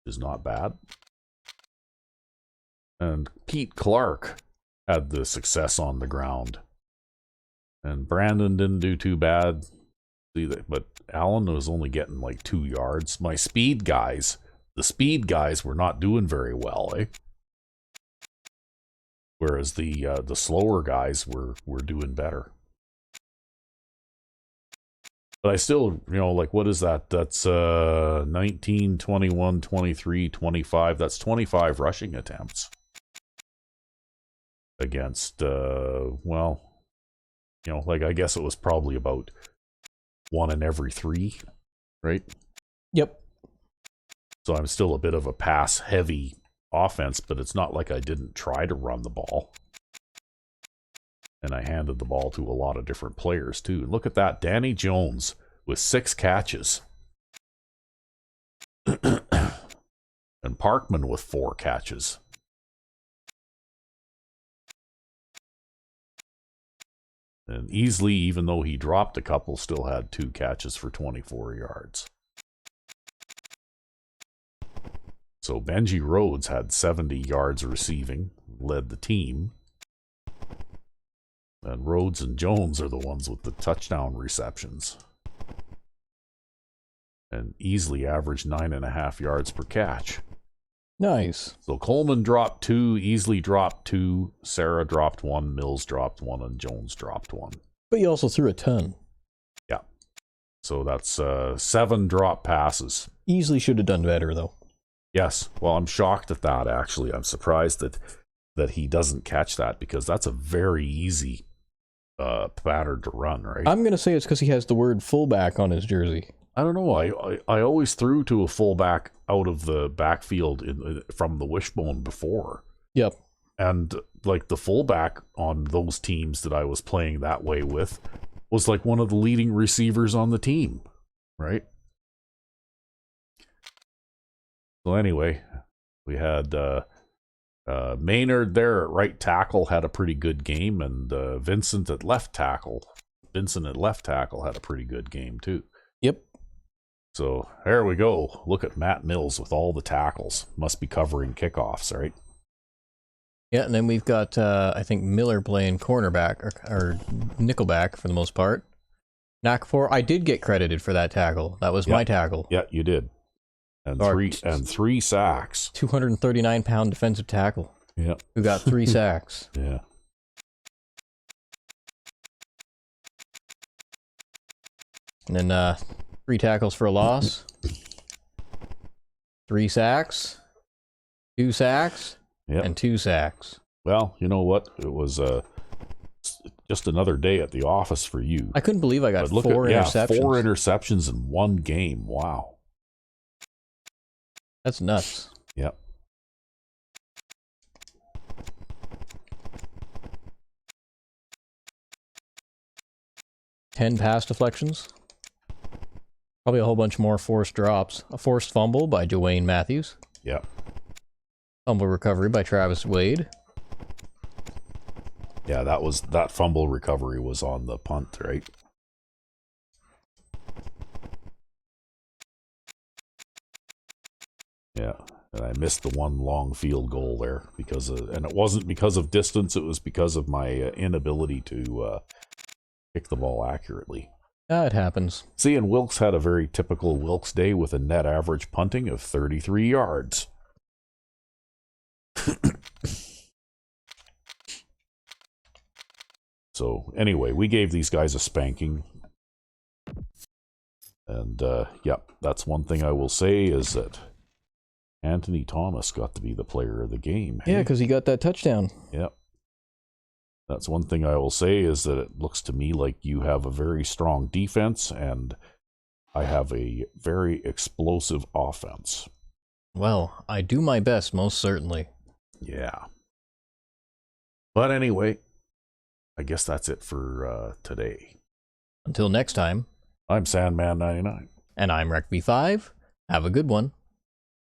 Is not bad. And Pete Clark had the success on the ground. And Brandon didn't do too bad. But Allen was only getting like 2 yards. My speed guys, the speed guys were not doing very well, eh? Whereas the slower guys were doing better. But I still, like, what is that? That's 19, 21, 23, 25. That's 25 rushing attempts. Against, well, like, I guess it was probably about 1 in every 3, right? Yep. So I'm still a bit of a pass-heavy offense, but it's not like I didn't try to run the ball. And I handed the ball to a lot of different players, too. Look at that. Danny Jones with 6 catches. And Parkman with 4 catches. And Easley, even though he dropped a couple, still had 2 catches for 24 yards. So Benji Rhodes had 70 yards receiving, led the team. And Rhodes and Jones are the ones with the touchdown receptions. And Easley averaged 9.5 yards per catch. Nice. So Coleman dropped 2, Easley dropped 2, Sarah dropped 1, Mills dropped 1, and Jones dropped 1. But you also threw a ton. Yeah. So that's 7 drop passes. Easily should have done better, though. Yes. Well, I'm shocked at that, actually. I'm surprised that he doesn't catch that, because that's a very easy pattern to run, right? I'm going to say it's because he has the word fullback on his jersey. I don't know. I always threw to a fullback out of the backfield from the wishbone before. Yep. And like the fullback on those teams that I was playing that way with was like one of the leading receivers on the team, right? So anyway, we had Maynard there at right tackle had a pretty good game, and Vincent at left tackle had a pretty good game too. Yep. So there we go. Look at Matt Mills with all the tackles. Must be covering kickoffs, right? Yeah, and then we've got, I think, Miller playing cornerback or nickelback for the most part. Nakfor, I did get credited for that tackle. That was my tackle. Yeah, you did. And three sacks. 239-pound defensive tackle. Yeah. Who got 3 sacks. Yeah. And then 3 tackles for a loss. 3 sacks. 2 sacks. Yep. And 2 sacks. Well, you know what? It was just another day at the office for you. I couldn't believe I got 4 interceptions. 4 interceptions in one game. Wow. That's nuts. Yep. Ten pass deflections. Probably a whole bunch more forced drops. A forced fumble by Dwayne Matthews. Yep. Fumble recovery by Travis Wade. Yeah, that fumble recovery was on the punt, right? Yeah, and I missed the one long field goal there and it wasn't because of distance, it was because of my inability to kick the ball accurately. It happens. See, and Wilkes had a very typical Wilkes day with a net average punting of 33 yards. So anyway, we gave these guys a spanking. And yep, that's one thing I will say is that Anthony Thomas got to be the player of the game. Yeah, because he got that touchdown. Yep. That's one thing I will say is that it looks to me like you have a very strong defense and I have a very explosive offense. Well, I do my best, most certainly. Yeah. But anyway, I guess that's it for today. Until next time. I'm Sandman99. And I'm RecB5. Have a good one.